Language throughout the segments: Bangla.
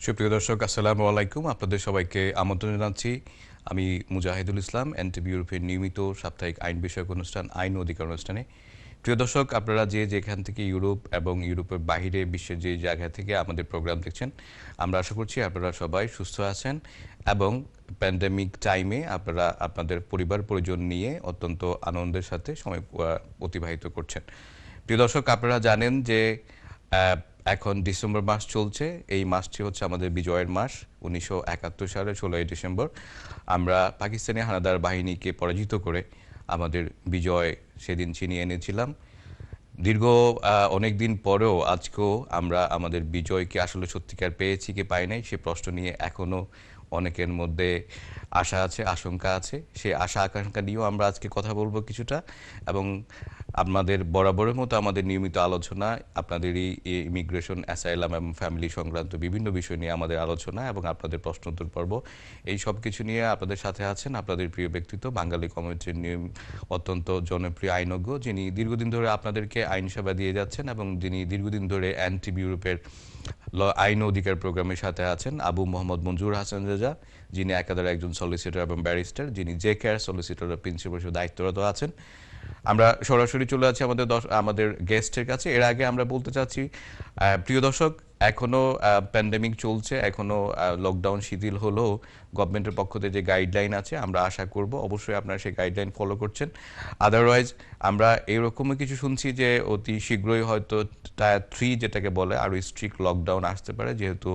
সুপ্রিয় দর্শক, আসসালামু আলাইকুম। আপনাদের সবাইকে আমন্ত্রণ জানাচ্ছি। আমি মুজাহিদুল ইসলাম, এনটিভি ইউরোপের নিয়মিত সাপ্তাহিক আইন বিষয়ক অনুষ্ঠান আইন অধিকার অনুষ্ঠানে। প্রিয় দর্শক, আপনারা যেখান থেকে ইউরোপ এবং ইউরোপের বাইরে বিশ্বের যে জায়গা থেকে আমাদের প্রোগ্রাম দেখছেন, আমরা আশা করছি আপনারা সবাই সুস্থ আছেন এবং প্যান্ডেমিক টাইমে আপনারা আপনাদের পরিবার পরিজন নিয়ে অত্যন্ত আনন্দের সাথে সময় অতিবাহিত করছেন। প্রিয় দর্শক, আপনারা জানেন যে এখন ডিসেম্বর মাস চলছে। এই মাসটি হচ্ছে আমাদের বিজয়ের মাস। 1971 সালের 16ই ডিসেম্বর আমরা পাকিস্তানি হানাদার বাহিনীকে পরাজিত করে আমাদের বিজয় সেদিন ছিনিয়ে এনেছিলাম। দীর্ঘ অনেক দিন পরেও আজকেও আমরা আমাদের বিজয়কে আসলে সত্যিকার পেয়েছি কি পাই নাই সে প্রশ্ন নিয়ে এখনও অনেকের মধ্যে আশা আছে, আশঙ্কা আছে। সেই আশা আকাঙ্ক্ষা নিয়েও আমরা আজকে কথা বলবো কিছুটা, এবং আপনাদের বরাবরের মতো আমাদের নিয়মিত আলোচনা আপনাদেরই ইমিগ্রেশন, অ্যাসাইলাম এবং ফ্যামিলি সংক্রান্ত বিভিন্ন বিষয় নিয়ে আমাদের আলোচনা এবং আপনাদের প্রশ্ন উত্তর পর্ব, এই সব কিছু নিয়ে আপনাদের সাথে আছেন আপনাদের প্রিয় ব্যক্তিত্ব, বাঙালি কমিউনিটির অত্যন্ত জনপ্রিয় আইনজ্ঞ, যিনি দীর্ঘদিন ধরে আপনাদেরকে আইন সেবা দিয়ে যাচ্ছেন এবং যিনি দীর্ঘদিন ধরে এনটিভি ইউরোপের আইন অধিকার প্রোগ্রামের সাথে আছেন, আবু মোহাম্মদ মঞ্জুর হাসান রেজা, যিনি একাধারে একজন সলিসিটর এবং ব্যারিস্টার, যিনি জে কেয়ার সলিসিটরের প্রিন্সিপাল হিসেবে দায়িত্বরত আছেন। আমরা সরাসরি চলে যাচ্ছি আমাদের গেস্টের কাছে। এর আগে আমরা বলতে চাচ্ছি, প্রিয় দর্শক, এখনো প্যান্ডেমিক চলছে, এখনো লকডাউন শিথিল হলেও গভর্নমেন্টের পক্ষ থেকে যে গাইডলাইন আছে আমরা আশা করব অবশ্যই আপনারা সেই গাইডলাইন ফলো করছেন। আদারওয়াইজ আমরা এরকমই কিছু শুনছি যে অতি শীঘ্রই হয়তো টায়ার 3 যেটাকে বলে আরও স্ট্রিক্ট লকডাউন আসতে পারে, যেহেতু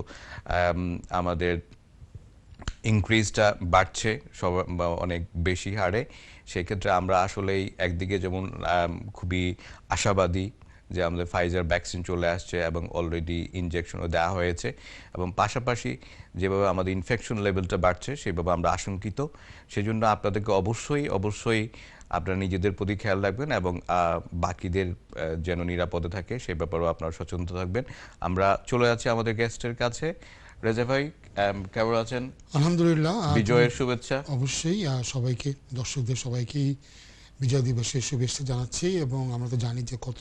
আমাদের ইনক্রিজটা বাড়ছে অনেক বেশি হারে। সেক্ষেত্রে আমরা আসলেই একদিকে যেমন খুবই আশাবাদী যে আমাদের ফাইজার ভ্যাকসিন চলে আসছে এবং অলরেডি ইনজেকশনও দেওয়া হয়েছে, এবং পাশাপাশি যেভাবে আমাদের ইনফেকশন লেভেলটা বাড়ছে সেভাবে আমরা আশঙ্কিত। সেজন্য আপনাদেরকে অবশ্যই আপনারা নিজেদের প্রতি খেয়াল রাখবেন এবং বাকিদের যেন নিরাপদে থাকে সে ব্যাপারেও আপনারা সচেতন থাকবেন। আমরা চলে যাচ্ছি আমাদের গেস্টের কাছে। রেজা ভাই, কেমন আছেন? আলহামদুলিল্লাহ, বিজয়ের শুভেচ্ছা। অবশ্যই সবাইকে, দর্শকদের সবাইকেই বিজয় দিবসের শুভেচ্ছা জানাচ্ছি। এবং আমরা তো জানি যে কত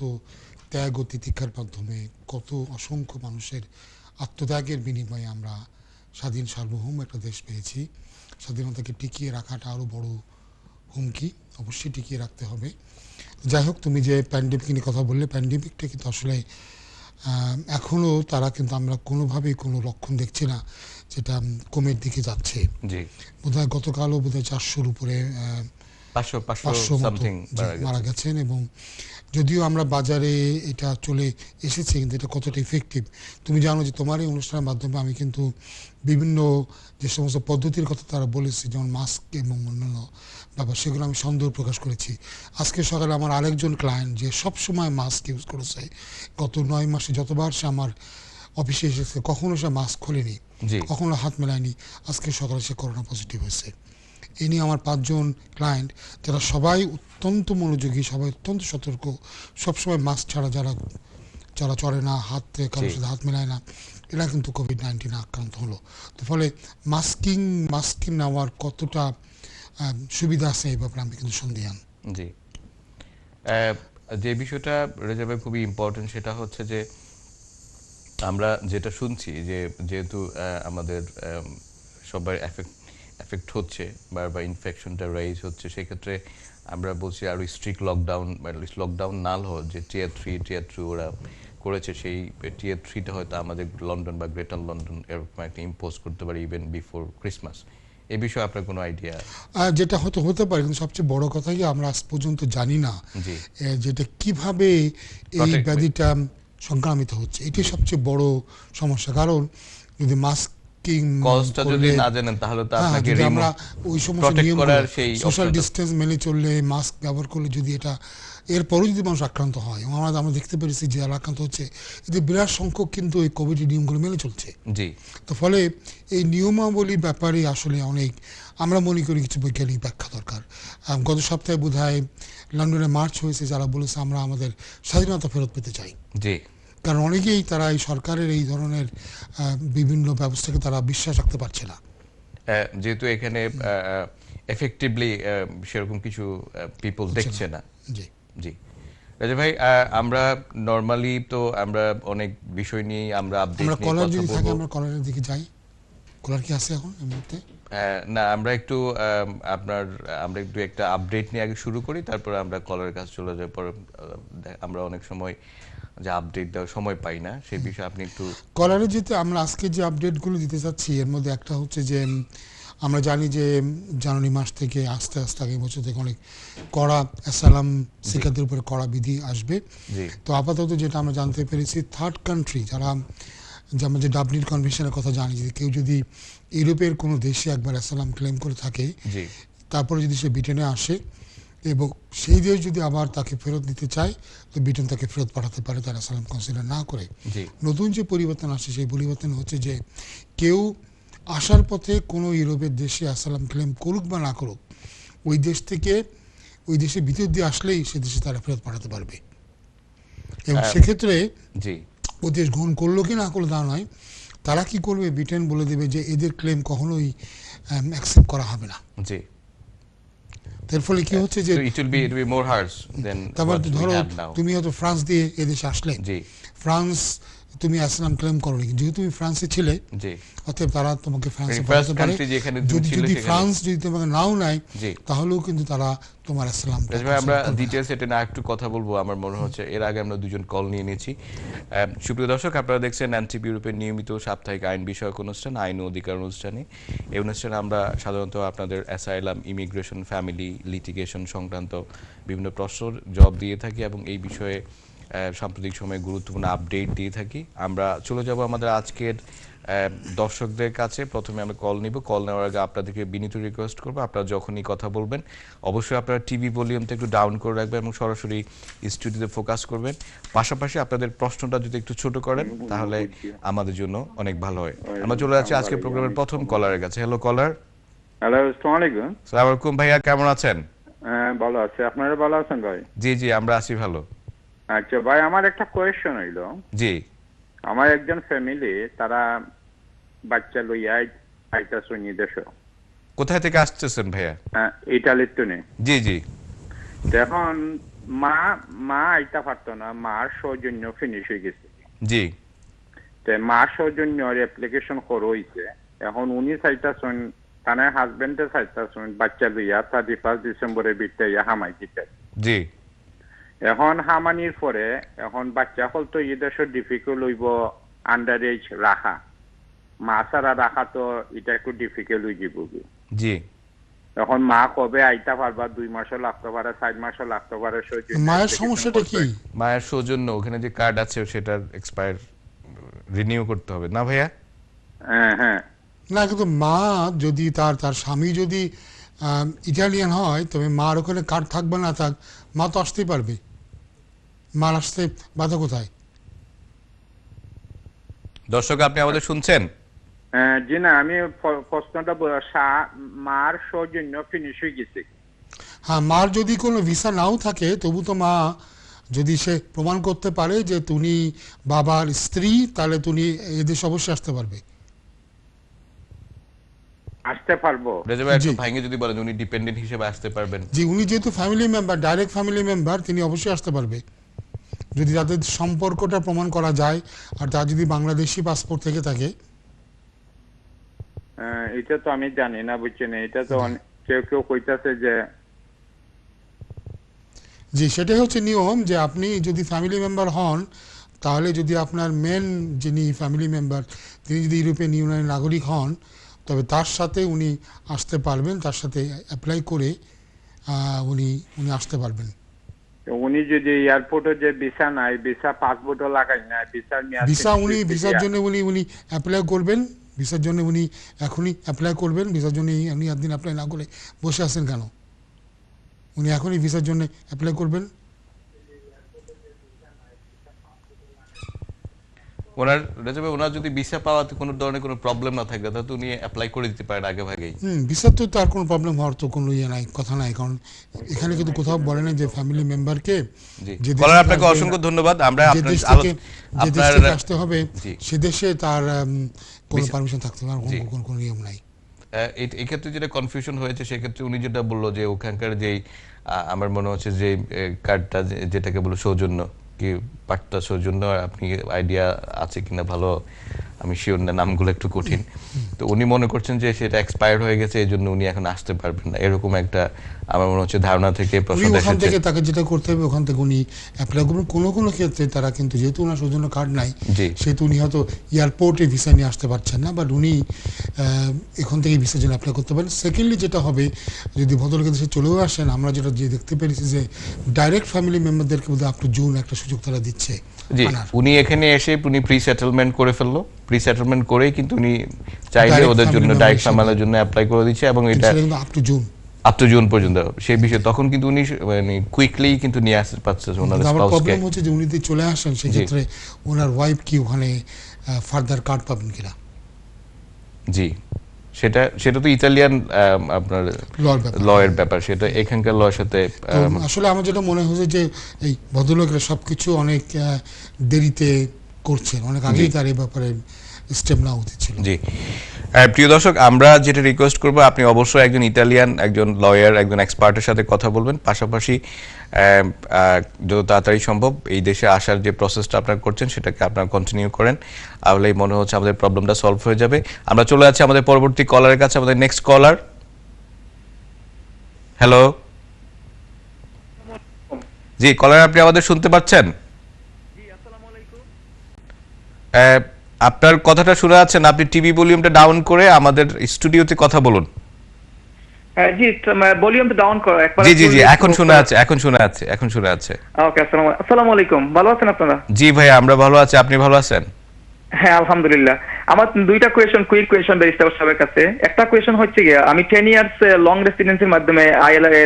ত্যাগ ও তিতিক্ষার মাধ্যমে, কত অসংখ্য মানুষের আত্মত্যাগের বিনিময়ে আমরা স্বাধীন সার্বভৌম একটা দেশ পেয়েছি। স্বাধীনতাকে টিকিয়ে রাখাটা আরও বড় হুমকি, অবশ্যই টিকিয়ে রাখতে হবে। যাই হোক, তুমি যে প্যান্ডেমিক নিয়ে কথা বললে, প্যান্ডেমিকটা কিন্তু আসলে এখনও তারা কিন্তু আমরা কোনোভাবেই কোনো লক্ষণ দেখছি না যেটা কমের দিকে যাচ্ছে। জি, বোধহয় গতকালও বোধহয় 400-র উপরে 500 মারা গেছেন। এবং যদিও আমরা বাজারে এটা চলে এসেছে, কিন্তু এটা কতটা ইফেক্টিভ তুমি জানো যে তোমার এই অনুষ্ঠানের মাধ্যমে আমি কিন্তু বিভিন্ন যে সমস্ত পদ্ধতির কথা তারা বলেছে, যেমন মাস্ক এবং অন্যান্য ব্যাপার, সেগুলো আমি সন্দেহ প্রকাশ করেছি। আজকে সকালে আমার আরেকজন ক্লায়েন্ট যে সবসময় মাস্ক ইউজ করেছে, গত 9 মাসে যতবার সে আমার অফিসে এসেছে কখনো সে মাস্ক খোলেনি, কখনো হাত মেলায়নি, আজকে সকালে সে করোনা পজিটিভ হয়েছে। এ নিয়ে আমার 5 জন ক্লায়েন্ট, যারা সবাই অত্যন্ত মনোযোগী, সবাই অত্যন্ত সতর্ক, সবসময় মাস্ক ছাড়া যারা চড়ে না, কারোর সাথে হাত মেলায় না, এরা কিন্তু কোভিড-19 আক্রান্ত হলো। তো ফলে মাস্কিং নেওয়ার কতটা সুবিধা আছে এই ব্যাপারে আমি কিন্তু সন্দিহান। জি, যে বিষয়টা রেজা ভাই খুবই ইম্পর্টেন্ট সেটা হচ্ছে যে আমরা যেটা শুনছি যে যেহেতু আমাদের সবার এফেক্ট হচ্ছে বা ইনফেকশনটা রাইজ হচ্ছে, সেক্ষেত্রে আমরা বলছি আরও স্ট্রিক্ট লকডাউন না হল যে টিয়ার 3 ওরা করেছে, সেই টিয়ার 3টা হয়তো আমাদের লন্ডন বা গ্রেটার লন্ডন এরকম একটা ইম্পোজ করতে পারে ইভেন বিফোর ক্রিসমাস। এই বিষয়ে আপনার কোনো আইডিয়া? যেটা হতে পারে, কিন্তু সবচেয়ে বড় কথা কি আমরা আজ পর্যন্ত জানি না যেটা কিভাবে এই ব্যাধিটা সংক্রামিত হচ্ছে। এটি সবচেয়ে বড় সমস্যা। কারণ যদি যদি না জানেন তাহলে তো আপনাকে আমরা ওই সমস্ত নিয়ম, সোশ্যাল ডিস্টেন্স মেনে চললে, মাস্ক ব্যবহার করলে, যদি এটা এরপরও যদি মানুষ আক্রান্ত হয়, এবং আমরা দেখতে পেরেছি যে যারা আক্রান্ত হচ্ছে এতে বিরাট সংখ্যক কিন্তু এই কোভিড নিয়মগুলো মেনে চলছে। জি, তো ফলে এই নিয়মাবলীর ব্যাপারে আসলে অনেক আমরা মনে করি কিছু বৈজ্ঞানিক ব্যাখ্যা দরকার। গত সপ্তাহে বোধহয় লন্ডনে মার্চ হয়েছে, যারা বলেছে আমরা আমাদের স্বাধীনতা ফেরত পেতে চাই। জি, কারণ অনেকেই তারা এই সরকারের এই ধরনের বিভিন্ন ব্যবস্থাকে তারা বিশ্বাস রাখতে পারছে না, যেহেতু এখানে এফেক্টিভলি সেরকম কিছু পিপল দেখছে না। জি, জি, রাজা ভাই, আমরা নরমালি তো আমরা অনেক বিষয় নিয়ে আমরা আপডেট আমরা নিয়ে কলার কথা যদি থাকে বলবো। আমরা কলারের দিকে যাই। কলার কি আছে এখন এই মুহূর্তে? না, আমরা একটু আমরা একটু একটা আপডেট নিয়ে আগে শুরু করি, তারপর আমরা কলারের কাছে চলে যাই। পরে আমরা অনেক সময় যে আপডেট দেওয়ার সময় পাই না, সেই বিষয়ে আপনি একটু কলারে যেতে আমরা আজকে যে আপডেটগুলো দিতে চাচ্ছি এর মধ্যে একটা হচ্ছে যে আমরা জানি যে জানুয়ারি মাস থেকে আস্তে আস্তে আগামী বছর থেকে অনেক কড়া অ্যাসাইলাম সিকারদের উপরে কড়া বিধি আসবে। জি তো আপাতত যেটা আমরা জানতে পেরেছি, থার্ড কান্ট্রি যারা, যেমন যে ডাবলিন কনভেনশনের কথা জানি, যে কেউ যদি ইউরোপের কোনো দেশে একবার অ্যাসাইলাম ক্লেম করে থাকে, জি তারপরে যদি সে ব্রিটেনে আসে এবং সেই দেশ যদি আবার তাকে ফেরত দিতে চায়, তো ব্রিটেন তাকে ফেরত পাঠাতে পারে তার অ্যাসাইলাম কনসিডার না করে। জি নতুন যে পরিবর্তন আসছে সেই পরিবর্তন হচ্ছে যে কেউ আসার পথে কোনো ইউরোপের দেশে অ্যাসাইলাম ক্লেম করুক বা না করুক, ওই দেশ থেকে ওই দেশে ভিতর দিয়ে আসলেই সে দেশে তারা ফেরত পাঠাতে পারবে। এবং সেক্ষেত্রে জি ও দেশ গ্রহণ করলো কি না করলো তা নয়, তারা কি করবে, ব্রিটেন বলে দেবে যে এদের ক্লেম কখনোই অ্যাকসেপ্ট করা হবে না। জি এর ফলে কি হচ্ছে যে, so it will be more harsh than তারপর what we ধরো have now. তুমি হয়তো ফ্রান্স দিয়ে এদেশে আসলে, জি ফ্রান্স তুমি অ্যাসাইলাম ক্লেম করো, যেহেতু তুমি ফ্রান্সে ছিলে, জি অতএব তারা তোমাকে ফ্রান্সে First পাঠাতে পারে। country যেখানে তুমি যদি ছিলে যদি সেখানে। ফ্রান্স যদি তোমাকে নাও নেয়, জি তাহলেও কিন্তু তারা তোমার অ্যাসাইলাম রাজ ভাই, আমরা ডিটেলস এটা না একটু কথা বলবো। আমার মনে হচ্ছে এর আগে আমরা দুজন কল নিয়ে নিয়েছি। সুপ্রিয় দর্শক, আপনারা দেখছেন অ্যান্টি ইউরোপের নিয়মিত সাপ্তাহিক আইন বিষয়ক অনুষ্ঠান আইন ও অধিকার অনুষ্ঠানে। এই অনুষ্ঠানে আমরা সাধারণত আপনাদের অ্যাসাইলাম, ইমিগ্রেশন, ফ্যামিলি লিটিগেশন সংক্রান্ত বিভিন্ন প্রশ্নের জবাব দিয়ে থাকি এবং এই বিষয়ে সাম্প্রতিক সময়ে গুরুত্বপূর্ণ আপডেট দিয়ে থাকি। আমরা চলে যাব আমাদের আজকের দর্শকদের কাছে। প্রথমে আমরা কল নিব। কল নেওয়ার আগে আপনাদেরকে বিনীত রিকোয়েস্ট করবো, আপনারা যখনই কথা বলবেন অবশ্যই আপনারা টিভি ভলিউমটা একটু ডাউন করে রাখবেন এবং সরাসরি স্টুডিওতে ফোকাস করবেন। পাশাপাশি আপনাদের প্রশ্নটা যদি একটু ছোট করেন তাহলে আমাদের জন্য অনেক ভালো হয়। আমরা চলে যাচ্ছি আজকের প্রোগ্রামের প্রথম কলারের কাছে। হ্যালো কলার। হ্যালো, আসসালামু আলাইকুম। আসসালামু আলাইকুম ভাইয়া, কেমন আছেন? হ্যাঁ, ভালো আছি। আপনারা ভালো আছেন ভাই? জি জি, আমরা আছি ভালো। আচ্ছা ভাই, আমার একটা কোয়েশ্চন হইল। জি আমার একজন ফ্যামিলি, তারা বাচ্চা লইয়া আইতাছে দেশ, কোথায় থেকে আসতেছেন ভাইয়া? ইটালির টনে। জি জি এখন মা মা আইতা পারতো না, মার সৌজন্য ফিনিশ হয়ে গেছে। জি মার সৌজন্য অ্যাপ্লিকেশন করো হইছে। এখন উনি চাইতাছেন, তার হাজবেন্ডে চাইতাছেন বাচ্চা লইয়া 31 ডিসেম্বরের ভিতরে হামাই দিতে। জি এখন হামানির পরে এখন বাচ্চা হল তো এই দেশের ডিফিকাল্ট হইব আন্ডার এজ রাখা, মা ছাড়া রাখা তো এটা একটু ডিফিকাল্ট হয়ে যাব। জি এখন মা কবে আইতা পারবা? 2 মাসও লাগতে পারে, 4 মাসও লাগতে পারে। মায়ের সমস্যাটা কি? মায়ের সৌজন্য ওখানে যে কার্ড আছে সেটার এক্সপায়ার রিনিউ করতে হবে না ভাইয়া? হ্যাঁ হ্যাঁ। না, কিন্তু মা যদি তার তার স্বামী যদি ইটালিয়ান হয়, তবে মার ওখানে কার্ড থাকবে না থাক, মা তো আসতেই পারবে। মার আসতে বাধা কোথায়? দর্শক, আপনি আমাদের শুনছেন? জি না, আমি প্রশ্নটা মার সৌজন্য ফিনিশ হয়ে গেছে। হ্যাঁ, মার যদি কোনো ভিসা নাও থাকে, তবু তো মা যদি সে প্রমাণ করতে পারে যে তুমি বাবার স্ত্রী, তাহলে তুমি এদেশে অবশ্যই আসতে পারবে। আসতে পারবো? রেজাবে একটু ভাঙে যদি বলেন উনি ডিপেন্ডেন্ট হিসেবে আসতে পারবেন? জি, উনি যেহেতু family member, direct family member, তিনি অবশ্যই আসতে পারবে যদি তাদের সম্পর্কটা প্রমাণ করা যায় আর তার যদি বাংলাদেশি পাসপোর্ট থেকে থাকে। এটা তো আমি জানি না, বুঝছেন। এটা তো কেউ কেউ কইতাছে যে, জি, সেটাই হচ্ছে নিয়ম, যে আপনি যদি ফ্যামিলি মেম্বার হন, তাহলে যদি আপনার মেন যিনি ফ্যামিলি মেম্বার তিনি যদি ইউরোপিয়ান ইউনিয়নের নাগরিক হন, তবে তার সাথে উনি আসতে পারবেন, তার সাথে অ্যাপ্লাই করে উনি উনি আসতে পারবেন। উনি যদি এয়ারপোর্টে যে ভিসা নাই, ভিসা পাসপোর্টও লাগাই না, ভিসা উনি ভিসার জন্য উনি অ্যাপ্লাই করবেন, ভিসার জন্য উনি এখনই অ্যাপ্লাই করবেন। ভিসার জন্য উনি একদিন অ্যাপ্লাই না করে বসে আছেন কেন? উনি এখনই ভিসার জন্য অ্যাপ্লাই করবেন। ওনার যদি ভিসা পাওয়াতে কোনো ধরনের কোনো প্রবলেম না থাকে, তাহলে তো উনি অ্যাপ্লাই করে দিতে পারেন আগে ভাগেই। ভিসার তো তার কোনো প্রবলেম হওয়ার তো কোনো নাই, কথা নাই, কারণ এখানে কিন্তু কোথাও বলে না যে ফ্যামিলি মেম্বারকে যে কলার আপনাকে অসংখ্য ধন্যবাদ। আমরা আপনার আসতে হবে, সে দেশে তার কোনো পারমিশন থাকতে পারে, কোনো নিয়ম নাই। এই ক্ষেত্রে যেটা কনফিউশন হয়েছে, সেক্ষেত্রে উনি যেটা বললো যে ওখানকার যেই আমার মনে হচ্ছে যে কার্ডটা যেটাকে বলে সৌজন্য কি পাট্টা সৌজন্য, আপনি আইডিয়া আছে কিনা ভালো আমি শিওর না, নামগুলো একটু কঠিন। তো উনি মনে করছেন যে সেটা এক্সপায়ার হয়ে গেছে, এই জন্য উনি এখন আসতে পারবেন না, এরকম একটা আমার মনে হচ্ছে ধারণা থেকে প্রশ্ন ওখান থেকে তাকে যেটা করতে হবে ওখান থেকে উনি অ্যাপ্লাই করবেন। কোনো কোনো ক্ষেত্রে তারা কিন্তু যেহেতু ওনার সৌজন্য কার্ড নাই সেহেতু উনি হয়তো এয়ারপোর্টে ভিসা নিয়ে আসতে পারছেন না, বাট উনি এখান থেকে ভিসার জন্য অ্যাপ্লাই করতে পারেন। সেকেন্ডলি যেটা হবে, যদি ভদ্রলোকের দেশে চলেও আসেন, আমরা যেটা যে দেখতে পেরেছি যে ডাইরেক্ট ফ্যামিলি মেম্বারদেরকে বোধহয় আপ টু জুন একটা সুযোগ তারা দিচ্ছে। জি, উনি এখানে এসে উনি প্রি সেটেলমেন্ট করে ফেললো, প্রি সেটেলমেন্ট করেই কিন্তু উনি চাইলে ওদের জন্য ডাইরেক্ট ফ্যামিলির জন্য অ্যাপ্লাই করে দিচ্ছে, এবং এটা আপ টু জুন পর্যন্ত সেই বিষয়ে তখন কিন্তু উনি মানে কুইকলি কিন্তু নিয়ে আসতে পারছে ওনার স্পাউসকে। প্রবলেম হচ্ছে যে উনি যদি চলে আসেন সেক্ষেত্রে ওনার ওয়াইফ কি ওখানে ফার্দার কার্ড পাবেন কিনা। জি, সেটা তো ইতালিয়ান আপনার লয়ের ব্যাপার, সেটা এখানকার লয়ের সাথে আসলে আমার যেটা মনে হয়েছে যে এই ভদ্রলোকেরা সবকিছু অনেক দেরিতে করছেন, অনেক আগেই তার এই ব্যাপারে স্টেপ নেওয়া উচিত ছিল। জি, প্রিয় দর্শক, আমরা যেটা রিকোয়েস্ট করবো, আপনি অবশ্যই একজন ইতালিয়ান একজন লয়ার একজন এক্সপার্টের সাথে কথা বলবেন, পাশাপাশি যত তাড়াতাড়ি সম্ভব এই দেশে আসার যে প্রসেসটা আপনারা করছেন সেটাকে আপনারা কন্টিনিউ করেন, তাহলেই মনে হচ্ছে আমাদের প্রবলেমটা সলভ হয়ে যাবে। আমরা চলে যাচ্ছি আমাদের পরবর্তী কলারের কাছে, আমাদের নেক্সট কলার। হ্যালো, জি কলার, আপনি আমাদের শুনতে পাচ্ছেন? আপনার কথাটা শোনা যাচ্ছে না, আপনি টিভি ভলিউমটা ডাউন করে আমাদের স্টুডিওতে কথা বলুন। জি, ভলিউমটা ডাউন করো একবার। জি জি জি, এখন শোনা যাচ্ছে, এখন শোনা যাচ্ছে, এখন শোনা যাচ্ছে। ওকে, আসসালামু আলাইকুম, ভালো আছেন আপনারা? জি ভাই, আমরা ভালো আছি, আপনি ভালো আছেন? হ্যাঁ আলহামদুলিল্লাহ। আমার দুইটা কোয়েশ্চন, কুইক কোয়েশ্চন ব্যারিস্টার সাহেবের কাছে। একটা কোয়েশ্চন হচ্ছে গিয়ে আমি 10 ইয়ার্স লং রেসিডেন্সির মাধ্যমে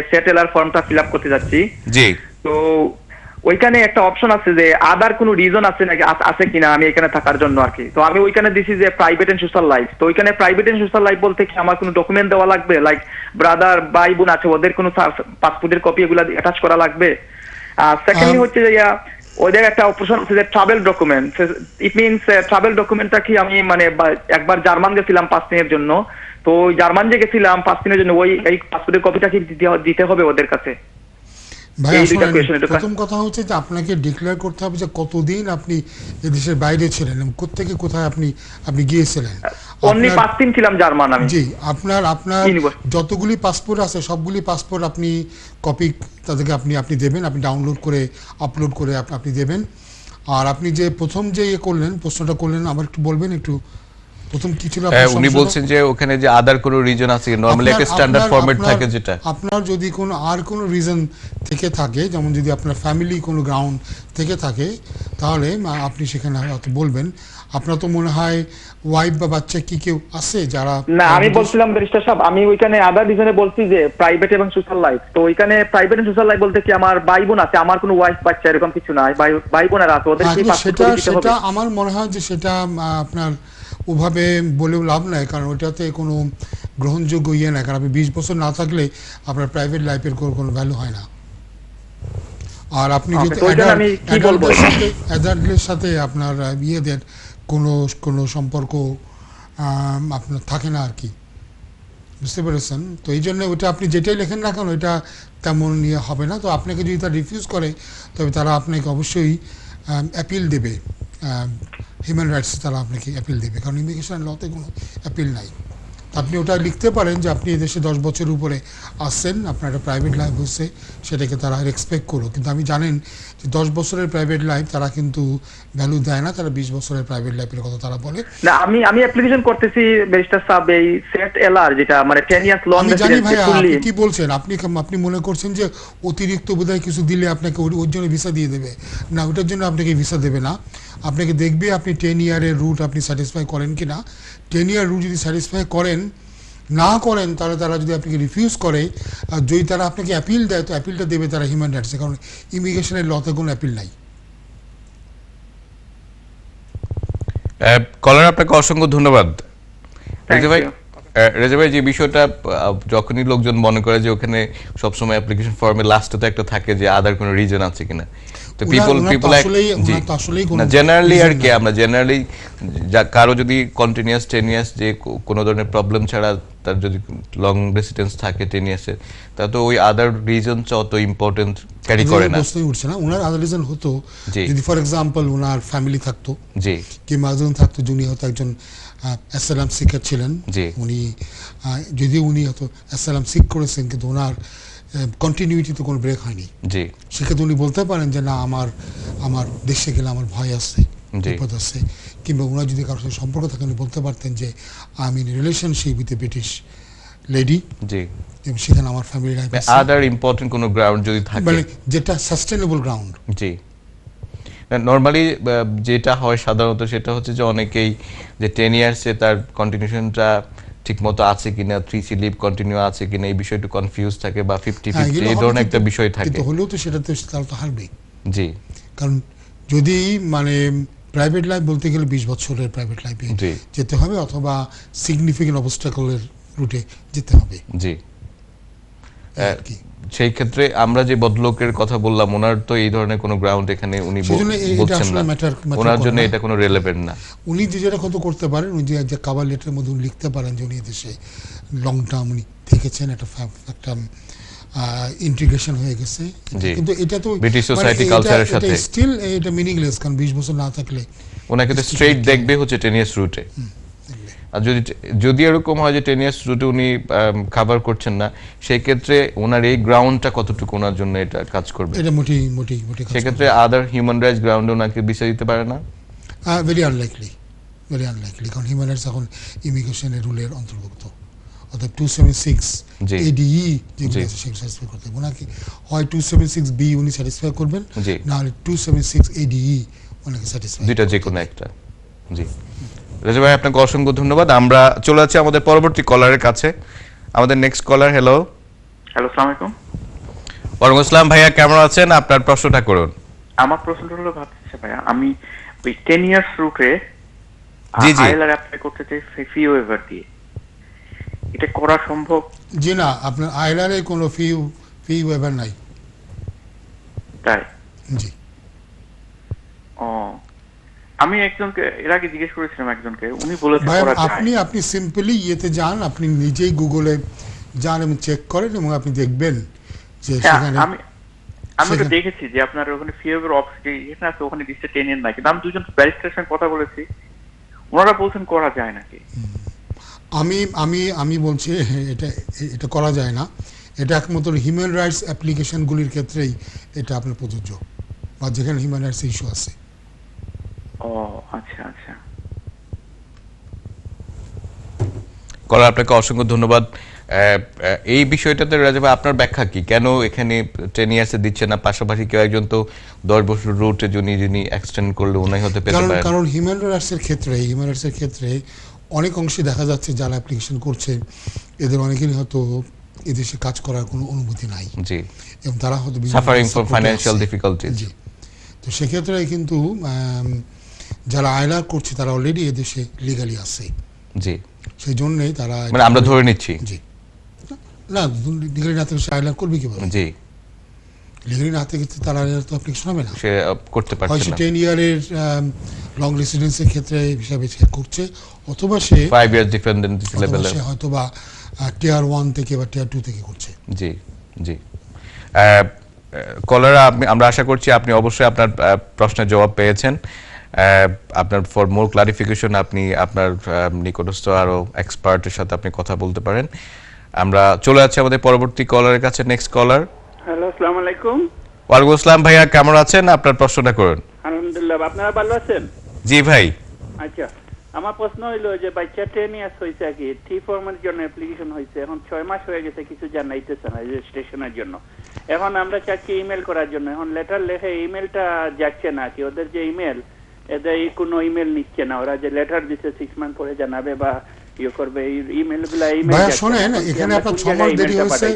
সেটেলার ফর্মটা ফিল আপ করতে যাচ্ছি। জি, তো ওইখানে একটা অপশন আছে যে আদার কোনো রিজন আছে নাকি, আছে কিনা আমি এখানে থাকার জন্য আর কি। তো আমি ওইখানে দিছি যে প্রাইভেট এন্ড সোশ্যাল লাইফ। তো ওইখানে প্রাইভেট এন্ড সোশ্যাল লাইফ বলতে কি আমার কোনো ডকুমেন্ট দেওয়া লাগবে, লাইক ব্রাদার ভাই বোন আছে ওদের কোনো পাসপোর্টের কপি এগুলো অ্যাটাচ করা লাগবে? সেকেন্ডলি হচ্ছে যে ওদের একটা অপশন আছে যে travel document. It means travel ডকুমেন্টটা কি আমি মানে একবার জার্মান গেছিলাম 5 দিনের জন্য, তো ওই জার্মান যে গেছিলাম 5 দিনের জন্য ওই এই পাসপোর্টের কপিটা কি দিতে হবে ওদের কাছে? ভাই প্রথম কথা হচ্ছে যে আপনাকে ডিক্লেয়ার করতে হবে যে কতদিন আপনি এদেশের বাইরে ছিলেন, কোত্থেকে কোথায় আপনি গিয়েছিলেন। অনলি 5 দিন ছিলাম জার্মান আমি। জি, আপনার যতগুলি পাসপোর্ট আছে সবগুলি পাসপোর্ট আপনি কপি তাদেরকে আপনি দেবেন, আপনি ডাউনলোড করে আপলোড করে আপনি দেবেন। আর আপনি যে প্রথম যে করলেন, প্রশ্নটা করলেন, আবার একটু বলবেন একটু প্রথম কি ছিল? উনি বলছেন যে ওখানে যে আদার কোনো রিজন আছে, নরমালি একটা স্ট্যান্ডার্ড ফরম্যাট থাকে যেটা। আপনার যদি কোনো আর কোনো রিজন থেকে থাকে, যেমন যদি আপনার ফ্যামিলি কোনো গ্রাউন্ড থেকে থাকে, তাহলে আপনি সেখানে হয়তো বলবেন। আপনার তো মনে হয় ওয়াইফ বা বাচ্চা কি কেউ আছে যারা? না, আমি বলছিলাম ব্যারিস্টার সাহেব, আমি ওইখানে আদার রিজনে বলছি যে প্রাইভেট এবং সোশ্যাল লাইফ। তো ওইখানে প্রাইভেট এবং সোশ্যাল লাইফ বলতে কি আমার ভাই বোন আছে, আমার কোনো ওয়াইফ বাচ্চা এরকম কিছু নাই, ভাই বোনেরা আছে, ওদের কি পাসপোর্ট দিতে হবে? সেটা আমার মনে হয় যে সেটা আপনার ওভাবে বলেও লাভ নাই, কারণ ওইটাতে কোনো গ্রহণযোগ্য না, কারণ আপনি 20 বছর না থাকলে আপনার প্রাইভেট লাইফের কোনো ভ্যালু হয় না। আর আপনি যদি অ্যাডাল্টের সাথে আপনার ইয়েদের কোনো সম্পর্ক আপনার থাকে না আর কি, বুঝতে পেরেছেন? তো এই জন্য ওটা আপনি যেটাই লেখেন না কেন ওইটা তেমন ইয়ে হবে না। তো আপনাকে যদি তারা রিফিউজ করে তবে তারা আপনাকে অবশ্যই অ্যাপিল দেবে, হিউম্যান রাইটস তারা আপনাকে অ্যাপিল দেবে, কারণ ইমিগ্রেশন লতে কোনো অ্যাপিল নাই। আপনি ওটা লিখতে পারেন যে আপনি এদেশে 10 বছরের উপরে আসছেন, আপনার একটা প্রাইভেট লাইফ হচ্ছে, সেটাকে তারা রেসপেক্ট করো। কিন্তু আমি জানেন যে 10 বছরের প্রাইভেট লাইফ তারা কিন্তু ভ্যালু দেয় না, তারা 20 বছরের প্রাইভেট লাইফের কথা তারা বলে। না, আমি অ্যাপ্লিকেশন করতেছি ব্যারিস্টার সাহেব, এই সেট এলআর যেটা মানে 10 ইয়ার্স লং রেসিডেন্সি। আমি জানি ভাই আপনি কি বলছেন, আপনি মনে করছেন যে অতিরিক্ত বোধহয় কিছু দিলে আপনাকে ওর জন্য ভিসা দিয়ে দেবে। না, ওটার জন্য আপনাকে ভিসা দেবে না, আপনাকে দেখবে আপনি 10 ইয়ারের রুট আপনি স্যাটিসফাই করেন কিনা। 10 ইয়ার রুট যদি স্যাটিসফাই না করেন তাহলে তারা যদি আপনাকে রিফিউজ করে, আর যদি তারা আপনাকে অ্যাপিল দেয় তো অ্যাপিলটা দেবে তারা হিউম্যান রাইটসে, কারণ ইমিগ্রেশনের লতে কোনো অ্যাপিল নাই। কলার, আপনাকে অসংখ্য ধন্যবাদ। রেজা ভাই, যে বিষয়টা যখনই লোকজন মনে করে যে ওখানে সবসময় অ্যাপ্লিকেশন ফর্মে লাস্টে তো একটা থাকে যে আদার কোনো রিজন আছে কিনা, তো জেনারেলি আর কি আমরা জেনারেলি কারো যদি কন্টিনিউয়াস 10 ইয়ার্স যে কোনো ধরনের প্রবলেম ছাড়া তার যদি লং রেসিডেন্স থাকে 10 ইয়ার্সের, তা তো ওই আদার রিজনটা অত ইম্পর্টেন্ট ক্যারি করে না। প্রশ্নই উঠছে না। ওনার আদার রিজন হতো যদি ফর এক্সাম্পল ওনার ফ্যামিলি থাকতো, জি, কিংবা একজন থাকতো যিনি হয়তো একজন অ্যাসাইলাম সিকার ছিলেন, উনি যদিও উনি হয়তো অ্যাসাইলাম সিক করেছেন কিন্তু ওনার কন্টিনিউটি তো কোনো ব্রেক হয়নি, জি, সেক্ষেত্রে উনি বলতে পারেন যে না আমার দেশে গেলে আমার ভয় আছে, বিপদ আছে, কিংবা ওনার যদি কারোর সাথে সম্পর্ক থাকে উনি বলতে পারতেন যে আমি in relationship with a British lady, জি, এবং সেখানে আমার ফ্যামিলি লাইফ আছে, আদার ইম্পর্টেন্ট কোনো গ্রাউন্ড যদি থাকে, মানে যেটা সাস্টেনেবল গ্রাউন্ড। জি, নরমালি যেটা হয় সাধারণত সেটা হচ্ছে যে অনেকেই যে 10 ইয়ার্সে তার কন্টিনিউশনটা ঠিকমতো আছে কিনা, 3C লিভ কন্টিনিউ আছে কিনা এই বিষয়টা কনফিউজ থাকে, বা 50-50 এই ধরনের একটা বিষয় থাকে, কিন্তু হলেও তো সেটাতে তারা তো হারবে। জি, কারণ যদি মানে প্রাইভেট লাইফ বলতে গেলে 20 বছরের প্রাইভেট লাইফে যেতে হবে, অথবা সিগনিফিকেন্ট অবস্টাকলের রুটে যেতে হবে। জি, সেই ক্ষেত্রে আমরা যে ভদ্রলোকের কথা বললাম ওনার তো এই ধরনের কোনো গ্রাউন্ড এখানে উনি বলছেন না, ওনার জন্য এটা কোনো রিলেভেন্ট না। উনি যেটা কত করতে পারেন, উনি যে কাভার লেটারের মধ্যে উনি লিখতে পারেন যে উনি দেশে লং টার্ম উনি থেকেছেন, একটা ইন্টিগ্রেশন হয়ে গেছে, কিন্তু এটা তো ব্রিটিশ সোসাইটি কালচারের সাথে স্টিল এটা মিনিংলেস, কারণ 20 বছর না থাকলে ওনাকে তো স্ট্রেট দেখবে হচ্ছে 10 ইয়ার্স রুটে। আর যদি এরকম হয় যে 10 ইয়ার্স রুটে উনি কভার করছেন না, সেই ক্ষেত্রে ওনার এই গ্রাউন্ডটা কতটুকু ওনার জন্য এটা কাজ করবে, এটা মোটি সেক্ষেত্রে আদার হিউম্যান রাইটস গ্রাউন্ডে ওনাকে ভিসা দিতে পারে না, ভেরি আনলাইকলি, কারণ হিউম্যান রাইটস এখন ইমিগ্রেশনের রুলের অন্তর্ভুক্ত। অর্থাৎ 276 ADE যেগুলো আছে সেগুলো স্যাটিসফাই করতে হবে ওনাকে, হয় 276B উনি স্যাটিসফাই করবেন, না হলে 276 ADE ওনাকে স্যাটিসফাই, দুইটা যে কোনো একটা। জি, রাজু ভাই আপনাকে অসংখ্য ধন্যবাদ। আমরা চলে যাচ্ছি আমাদের পরবর্তী কলারের কাছে। আমাদের নেক্সট কলার। হ্যালো, আসসালামু আলাইকুম। ওয়ালাইকুম আসসালাম ভাইয়া, কেমন আছেন? আপনার প্রশ্নটা করুন। আমার প্রশ্নটা হলো ভাবতেছি ভাইয়া, আমি ওই 10 ইয়ার্স রুটে আইএলআর অ্যাপ্লাই করতে চাই ফি ওয়েভার দিয়ে, এটা করা সম্ভব? জি না, আপনার আইএলআর এ কোনো ফি ওয়েভার নাই। তাই? জি। ও, আমি একজনকে এর আগে জিজ্ঞেস করেছিলাম একজনকে, উনি বলেছেন করা যায়। আপনি সিম্পলি ইয়েতে যান, আপনি নিজেই গুগলে যান এবং চেক করেন এবং আপনি দেখবেন যে সেখানে আমি তো দেখেছি যে আপনার ওখানে ফি ওয়েভার অপশন এখানে আছে, ওখানে দিচ্ছে 10 ইয়ার নাকি। আমি দুজন ব্যারিস্টারের সঙ্গে কথা বলেছি, ওনারা বলছেন করা যায় নাকি। আমি বলছি এটা করা যায় না, এটা একমাত্র হিউম্যান রাইটস অ্যাপ্লিকেশনগুলির ক্ষেত্রেই এটা আপনার প্রযোজ্য, বা যেখানে হিউম্যান রাইটস ইস্যু আছে। ও আচ্ছা আচ্ছা। কলার আপনাকে অসংখ্য ধন্যবাদ। এই বিষয়টাতে রাজা ভাই আপনার ব্যাখ্যা কি, কেন এখানে 10 ইয়ার্সে দিচ্ছে না? পাশাপাশি কেউ একজন তো 10 বছর রুটে যিনি এক্সটেন্ড করলে উনাই হতে পেতে পারেন। কারণ হিউম্যান রাইটসের ক্ষেত্রে অনেক অংশে দেখা যাচ্ছে যারা অ্যাপ্লিকেশন করছে এদের অনেকেরই হয়তো এদেশে কাজ করার কোনো অনুমতি নাই, জি, এবং তারা হয়তো সাফারিং ফ্রম ফাইন্যান্সিয়াল ডিফিকাল্টিজ। জি, তো সেক্ষেত্রে কিন্তু যারা আইএলআর করছে তারা অলরেডি এদেশে লিগালি আছে। জি, সেই জন্যই তারা, মানে আমরা ধরে নিচ্ছি, জি, না লিগালি না থাকলে আইএলআর করবে কিভাবে? জি, লিগালি না থাকলে তারা তো অ্যাপ্লিকেশন হবে না, সে করতে পারছে না। 10 ইয়ারের লং রেসিডেন্সের ক্ষেত্রে হিসাবে করছে, অথবা সে 5 ইয়ার ডিপেন্ডেন্সি লেভেলে, সে হয়তোবা টিয়ার 1 থেকে বা টিয়ার 2 থেকে করছে। জি, জি। কলার, আমরা আশা করছি আপনি অবশ্যই আপনার প্রশ্নের জবাব পেয়েছেন। আপনার ফর মোর ক্লারিফিকেশন আপনি আপনার নিকটস্থ আরো এক্সপার্টের সাথে আপনি কথা বলতে পারেন। আমরা চলে যাচ্ছি আমাদের পরবর্তী কলারের কাছে। Next caller. হ্যালো, আসসালামু আলাইকুম। ওয়ালাইকুম আসসালাম ভাইয়া, কেমন আছেন? আপনার প্রশ্নটা করুন। আলহামদুলিল্লাহ, আপনারা ভালো আছেন? জি ভাই। আচ্ছা, আমার প্রশ্ন হইলো যে বাচ্চা 10 ইয়ার্স হয়েছে কি, টি ফর্মের জন্য অ্যাপ্লিকেশন হয়েছে, এখন 6 মাস হয়ে গেছে, কিছু জানাইতেছে না রেজিস্ট্রেশনের জন্য। এখন আমরা চাচ্ছি ইমেল করার জন্য, এখন লেটার লেখে ইমেলটা যাচ্ছে না কি, ওদের যে ইমেল এদের কোনো ইমেল নিচ্ছে না, ওরা যে লেটার দিচ্ছে 6 মাস পরে জানাবে বা করবে, ইমেলগুলো শোনেন, এখানে আপনার 6 মাস দেরি হয়েছে,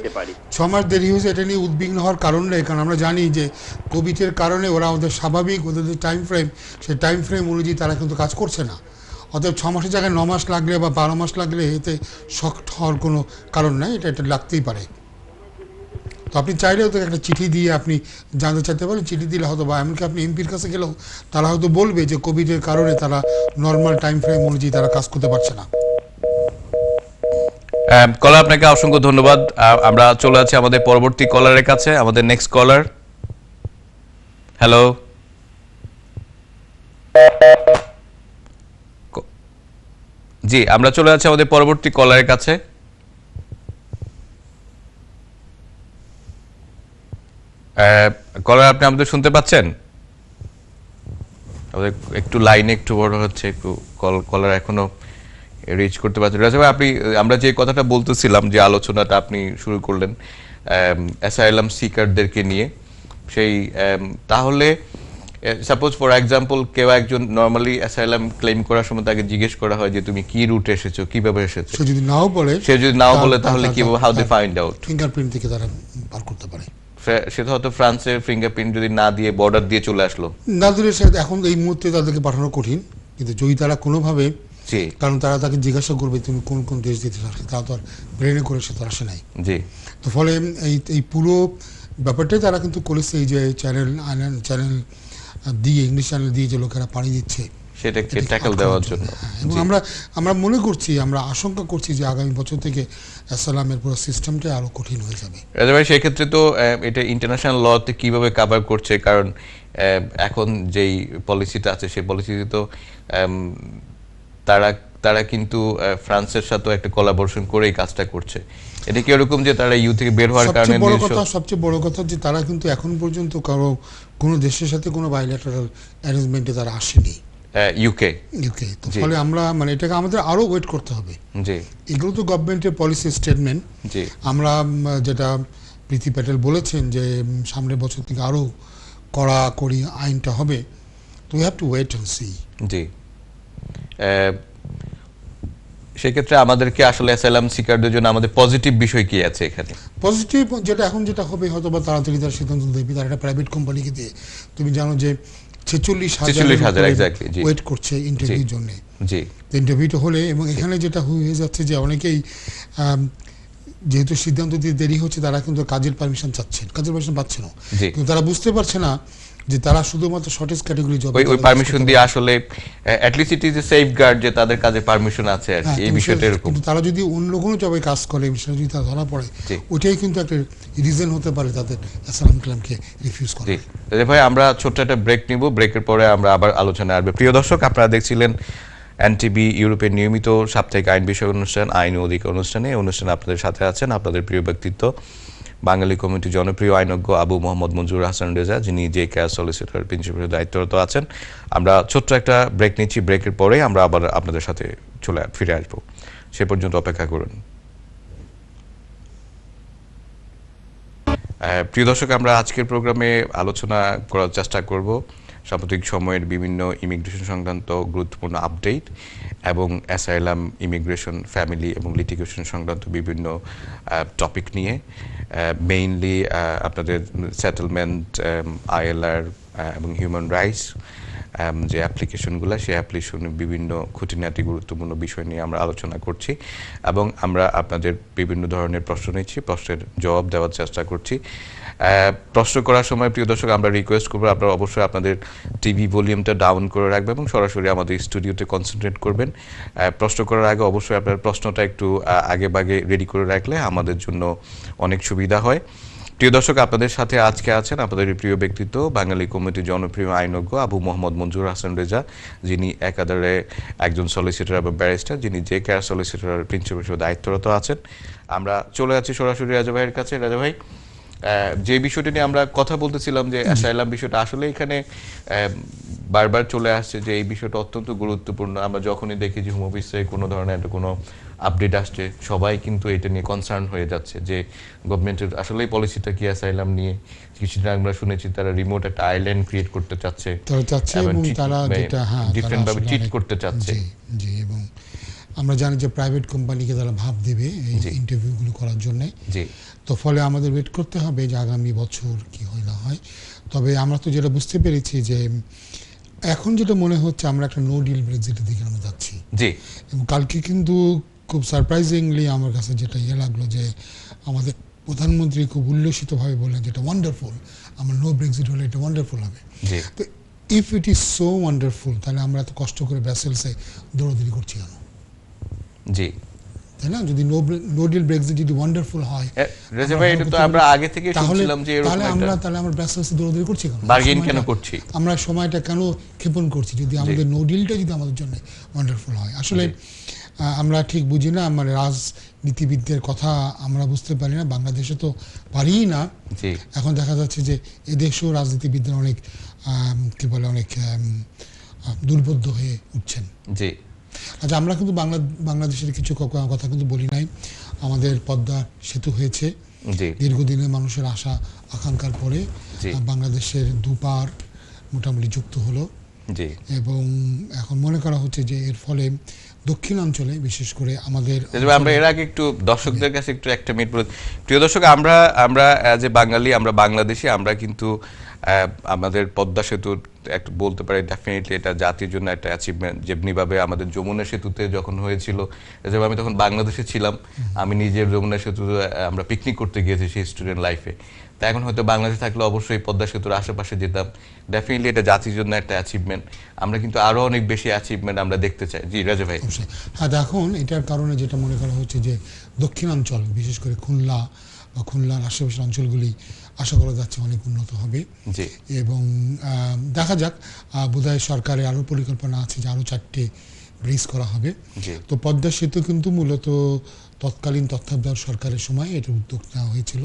6 মাস দেরি হয়েছে, এটা নিয়ে উদ্বিগ্ন হওয়ার কারণ নেই, কারণ আমরা জানি যে কোভিডের কারণে ওরা ওদের স্বাভাবিক ওদের যে টাইম ফ্রেম, সেই টাইম ফ্রেম অনুযায়ী তারা কিন্তু কাজ করছে না। অতএব 6 মাসের জায়গায় 9 মাস লাগলে বা 12 মাস লাগলে এতে শক্ট হওয়ার কোনো কারণ নাই, এটা লাগতেই পারে। তো আপনি চাইলেও তো একটা চিঠি দিয়ে আপনি জানতে চাইতে পারেন, চিঠি দিলে হয়তো, বা এমনকি আপনি এমপির কাছে গেলেও তারা হয়তো বলবে যে কোভিডের কারণে তারা নর্মাল টাইম ফ্রেম অনুযায়ী তারা কাজ করতে পারছে না। কলার আপনাকে অসংখ্য ধন্যবাদ। আমরা চলে আছি আমাদের পরবর্তী কলারের কাছে, আমাদের নেক্সট কলার। হ্যালো, জি আমরা চলে আছি আমাদের পরবর্তী কলারের কাছে। কলার আপনি আমাদের শুনতে পাচ্ছেন? আমাদের একটু লাইনে একটু বড় হচ্ছে, একটু কলার এখনো রিচ করতে পারছেন। রাজা ভাই, আপনি আমরা যে কথাটা বলতেছিলাম, যে আলোচনাটা আপনি শুরু করলেন অ্যাসাইলাম সিকারদেরকে নিয়ে, সেই তাহলে সাপোজ ফর এক্সাম্পল কেউ একজন নরমালি অ্যাসাইলাম ক্লেম করার সময় তাকে জিজ্ঞেস করা হয় যে তুমি কি রুটে এসেছো, কিভাবে এসেছো। সে যদি নাও বলে তাহলে কিভাবে, how they find out? Fingerprint থেকে তারা বার করতে পারে। সেটা হয়তো ফ্রান্সের ফিঙ্গারপ্রিন্ট যদি না দিয়ে বর্ডার দিয়ে চলে আসলো, না দিলে এখন এই মুহূর্তে তাদেরকে পাঠানো কঠিন, কিন্তু যদি তারা কোনোভাবে, কারণ তারা তাকে জিজ্ঞাসা করবে তুমি কোন কোন দেশ দিতে চাচ্ছ, তারা তো আর ব্রেনে করে সে তো আসে নাই। জি, তো ফলে এই পুরো ব্যাপারটাই তারা কিন্তু করেছে, এই যে চ্যানেল দিয়ে, ইংলিশ চ্যানেল দিয়ে যে লোকেরা পাড়ি দিচ্ছে সেটাকে ট্যাকল দেওয়ার জন্য। এবং আমরা মনে করছি, আমরা আশঙ্কা করছি যে আগামী বছর থেকে অ্যাসাইলামের পুরো সিস্টেমটাই আরো কঠিন হয়ে যাবে। রাজা ভাই, সেক্ষেত্রে তো এটা ইন্টারন্যাশনাল লতে কিভাবে কভার করছে? কারণ এখন যেই পলিসিটা আছে সেই পলিসিতে তো তারা কিন্তু ফ্রান্সের সাথে একটা কোলাবোরেশন করেই কাজটা করছে। এটা কি এরকম যে তারা ইউ থেকে বের হওয়ার কারণে? সবচেয়ে বড় কথা যে তারা কিন্তু এখন পর্যন্ত কোনো দেশের সাথে কোনো বাইল্যাটারাল অ্যারেঞ্জমেন্টে তারা আসেনি, ইউকে। তো ফলে আমরা এটাকে আমাদের আরো ওয়েট করতে হবে। জি, এগুলো তো গভর্নমেন্টের পলিসি স্টেটমেন্ট। জি, আমরা যেটা প্রীতি প্যাটেল বলেছেন যে সামনের বছর থেকে আরো কড়াকড়ি আইনটা হবে, তো we have to wait and see. জি, সেক্ষেত্রে আমাদেরকে আসলে অ্যাসাইলাম সিকারদের জন্য আমাদের পজিটিভ বিষয় কি আছে এখানে? পজিটিভ যেটা হবে হয়তো বা তাড়াতাড়ি তার সিদ্ধান্ত দেবে, তার একটা প্রাইভেট কোম্পানিকে দিয়ে। তুমি জানো যে 46,000 এক্স্যাক্টলি ওয়েট করছে ইন্টারভিউর জন্য। জি, ইন্টারভিউটা হলে, এবং এখানে যেটা হয়ে যাচ্ছে যে অনেকেই যেহেতু সিদ্ধান্ত দিতে দেরি হচ্ছে, তারা কিন্তু কাজের পারমিশন পাচ্ছে না, কিন্তু তারা বুঝতে পারছে না যে তারা শুধুমাত্র শর্টেজ ক্যাটাগরি জব, ওই পারমিশন দিয়ে আসলে at least it is a safeguard যে তাদের কাজে পারমিশন আছে আর কি, এই বিষয়টা এরকম। কিন্তু তারা যদি অন্য কোনো জবে কাজ করে, সেটা যদি তারা ধরা পড়ে, ওইটাই কিন্তু একটা রিজন হতে পারে তাদের অ্যাসাইলাম ক্লেমকে রিফিউজ করা। জি ভাই, আমরা ছোট্ট একটা ব্রেক নিব, ব্রেকের পরে আমরা আবার আলোচনায় আসবে। প্রিয় দর্শক, আপনারা দেখছিলেন এনটিভি ইউরোপের নিয়মিত সাপ্তাহিক আইন বিষয়ক অনুষ্ঠান আইন ও অধিকার অনুষ্ঠানে। এই অনুষ্ঠানে আপনাদের সাথে আছেন আপনাদের প্রিয় ব্যক্তিত্ব, বাঙালি কমিটির জনপ্রিয় আইনজ্ঞ আবু মোহাম্মদ মঞ্জুর হাসান রেজা, যিনি যে কেয়ার সলিসিটর প্রিন্সিপাল দায়িত্বরত আছেন। আমরা ছোট্ট একটা ব্রেক নিচ্ছি, ব্রেকের পরে আমরা আবার আপনাদের সাথে ফিরে আসবো। সে পর্যন্ত অপেক্ষা করুন। প্রিয় দর্শক, আমরা আজকের প্রোগ্রামে আলোচনা করার চেষ্টা করব সাম্প্রতিক সময়ের বিভিন্ন ইমিগ্রেশন সংক্রান্ত গুরুত্বপূর্ণ আপডেট এবং অ্যাসাইলাম, ইমিগ্রেশন, ফ্যামিলি এবং লিটিগেশন সংক্রান্ত বিভিন্ন টপিক নিয়ে। মেইনলি আপনাদের সেটেলমেন্ট, আইএলআর এবং হিউম্যান রাইটস যে অ্যাপ্লিকেশনগুলো, সেই অ্যাপ্লিকেশনের বিভিন্ন খুঁটিনাটি গুরুত্বপূর্ণ বিষয় নিয়ে আমরা আলোচনা করছি এবং আমরা আপনাদের বিভিন্ন ধরনের প্রশ্ন নিচ্ছি, প্রশ্নের জবাব দেওয়ার চেষ্টা করছি। প্রশ্ন করার সময় প্রিয় দর্শক আমরা রিকোয়েস্ট করবো আপনারা অবশ্যই আপনাদের টিভি ভলিউমটা ডাউন করে রাখবেন এবং সরাসরি আমাদের স্টুডিওতে কনসেন্ট্রেট করবেন। প্রশ্ন করার আগে অবশ্যই আপনার প্রশ্নটা একটু আগে বাগে রেডি করে রাখলে আমাদের জন্য অনেক সুবিধা হয়। প্রিয় দর্শক, আপনাদের সাথে আজকে আছেন আপনাদের প্রিয় ব্যক্তিত্ব, বাঙালি কমিটির জনপ্রিয় আইনজ্ঞ আবু মোহাম্মদ মঞ্জুর হাসান রেজা, যিনি একাধারে একজন সলিসিটর এবং ব্যারিস্টার, যিনি যে কেয়ার সলিসিটর প্রিন্সিপাল হিসেবে দায়িত্বরত আছেন। আমরা চলে যাচ্ছি সরাসরি রাজা ভাইয়ের কাছে। রাজা ভাই, যে বিষয়টি নিয়ে আমরা কথা বলতেছিলাম যে অ্যাসাইলাম বিষয়টা আসলে এখানে বারবার চলে আসছে যে এই বিষয়টা অত্যন্ত গুরুত্বপূর্ণ। আমরা যখনই দেখি যে হোম অফিসে কোনো ধরনের কোনো আপডেট আসছে, সবাই কিন্তু এটা নিয়ে কনসার্ন হয়ে যাচ্ছে যে গভর্নমেন্টের আসলেই পলিসিটা কি অ্যাসাইলাম নিয়ে। কিছুদিন আমরা শুনেছি তারা রিমোট একটা আইল্যান্ড ক্রিয়েট করতে চাচ্ছে এবং তারা যেটা ডিফারেন্ট ভাবে ট্রিট করতে চাচ্ছে। জি, এবং আমরা জানি যে প্রাইভেট কোম্পানিকে তারা ভাব দেবে এই ইন্টারভিউগুলো করার জন্য। জি, তো ফলে আমাদের ওয়েট করতে হবে যে আগামী বছর কি হয় না হয়। তবে আমরা তো যেটা বুঝতে পেরেছি যে এখন যেটা মনে হচ্ছে আমরা একটা নো ডিল ব্রেক্সিটের দিকে আমরা যাচ্ছি। জি, এবং কালকে কিন্তু খুব সারপ্রাইজিংলি আমার কাছে যেটা লাগলো যে আমাদের প্রধানমন্ত্রী খুব উল্লসিতভাবে বললেন যেটা ওয়ান্ডারফুল, আমরা নো ব্রেক্সিট হলে এটা ওয়ান্ডারফুল হবে। তো if it is so wonderful, তাহলে আমরা এত কষ্ট করে ব্রাসেলসে দৌড়াদৌড়ি করছি কেন? জি, তাই না? যদি নো ডিল ব্রেক্সিট যদি ওয়ান্ডারফুল হয়, রেজা ভাই, এটা তো আমরা আগে থেকে শুনছিলাম যে এরকম তাহলে আমরা ব্রাসেলসে দৌড়াদৌড়ি করছি কেন, বার্গেন কেন করছি, আমরা সময়টা কেন ক্ষেপণ করছি যদি আমাদের নো ডিলটা যদি আমাদের জন্য ওয়ান্ডারফুল হয়? আসলে আমরা ঠিক বুঝি না, মানে রাজনীতিবিদদের কথা আমরা বুঝতে পারি না, বাংলাদেশে তো পারিই না। এখন দেখা যাচ্ছে যে এদেশেও রাজনীতিবিদরা অনেক কি বলে অনেক দুর্বোধ্য হয়ে উঠছেন। জি, আচ্ছা, আমরা কিন্তু বাংলাদেশের কিছু কথা কিন্তু বলি নাই। আমাদের পদ্মা সেতু হয়েছে, দীর্ঘদিনের মানুষের আশা আকাঙ্ক্ষার পরে বাংলাদেশের দুপার মোটামুটি যুক্ত হলো, এবং এখন মনে করা হচ্ছে যে এর ফলে দক্ষিণাঞ্চলে বিশেষ করে আমাদের, আমরা এর আগে একটু দর্শকদের কাছে একটু একটা মিনিট, প্রিয় দর্শক, আমরা যে বাঙালি, আমরা বাংলাদেশি, আমরা কিন্তু আমাদের পদ্মা সেতু একটা বলতে পারি ডেফিনেটলি এটা জাতির জন্য একটা অ্যাচিভমেন্ট। যেমনিভাবে আমাদের যমুনা সেতুতে যখন হয়েছিল, যেভাবে আমি তখন বাংলাদেশে ছিলাম, আমি নিজের যমুনা সেতু আমরা পিকনিক করতে গিয়েছি সেই স্টুডেন্ট লাইফে। তা এখন হয়তো বাংলাদেশে থাকলে অবশ্যই পদ্মা সেতুর আশেপাশে যেতাম। ডেফিনেটলি এটা জাতির জন্য একটা অ্যাচিভমেন্ট। আমরা কিন্তু আরো অনেক বেশি অ্যাচিভমেন্ট আমরা দেখতে চাই। জি রাজা ভাই। হ্যাঁ, এখন এটার কারণে যেটা মনে করা হচ্ছে যে দক্ষিণাঞ্চল, বিশেষ করে খুলনা বা খুলনার আশেপাশের অঞ্চলগুলি আশা করা যাচ্ছে অনেক উন্নত হবে, এবং দেখা যাক, বোধহয় সরকারের আরও পরিকল্পনা আছে যে আরও 4টে ব্রিজ করা হবে। তো পদ্মা সেতু কিন্তু মূলত তৎকালীন তত্ত্বাবধায়ক সরকারের সময় এটা উদ্যোগ নেওয়া হয়েছিল,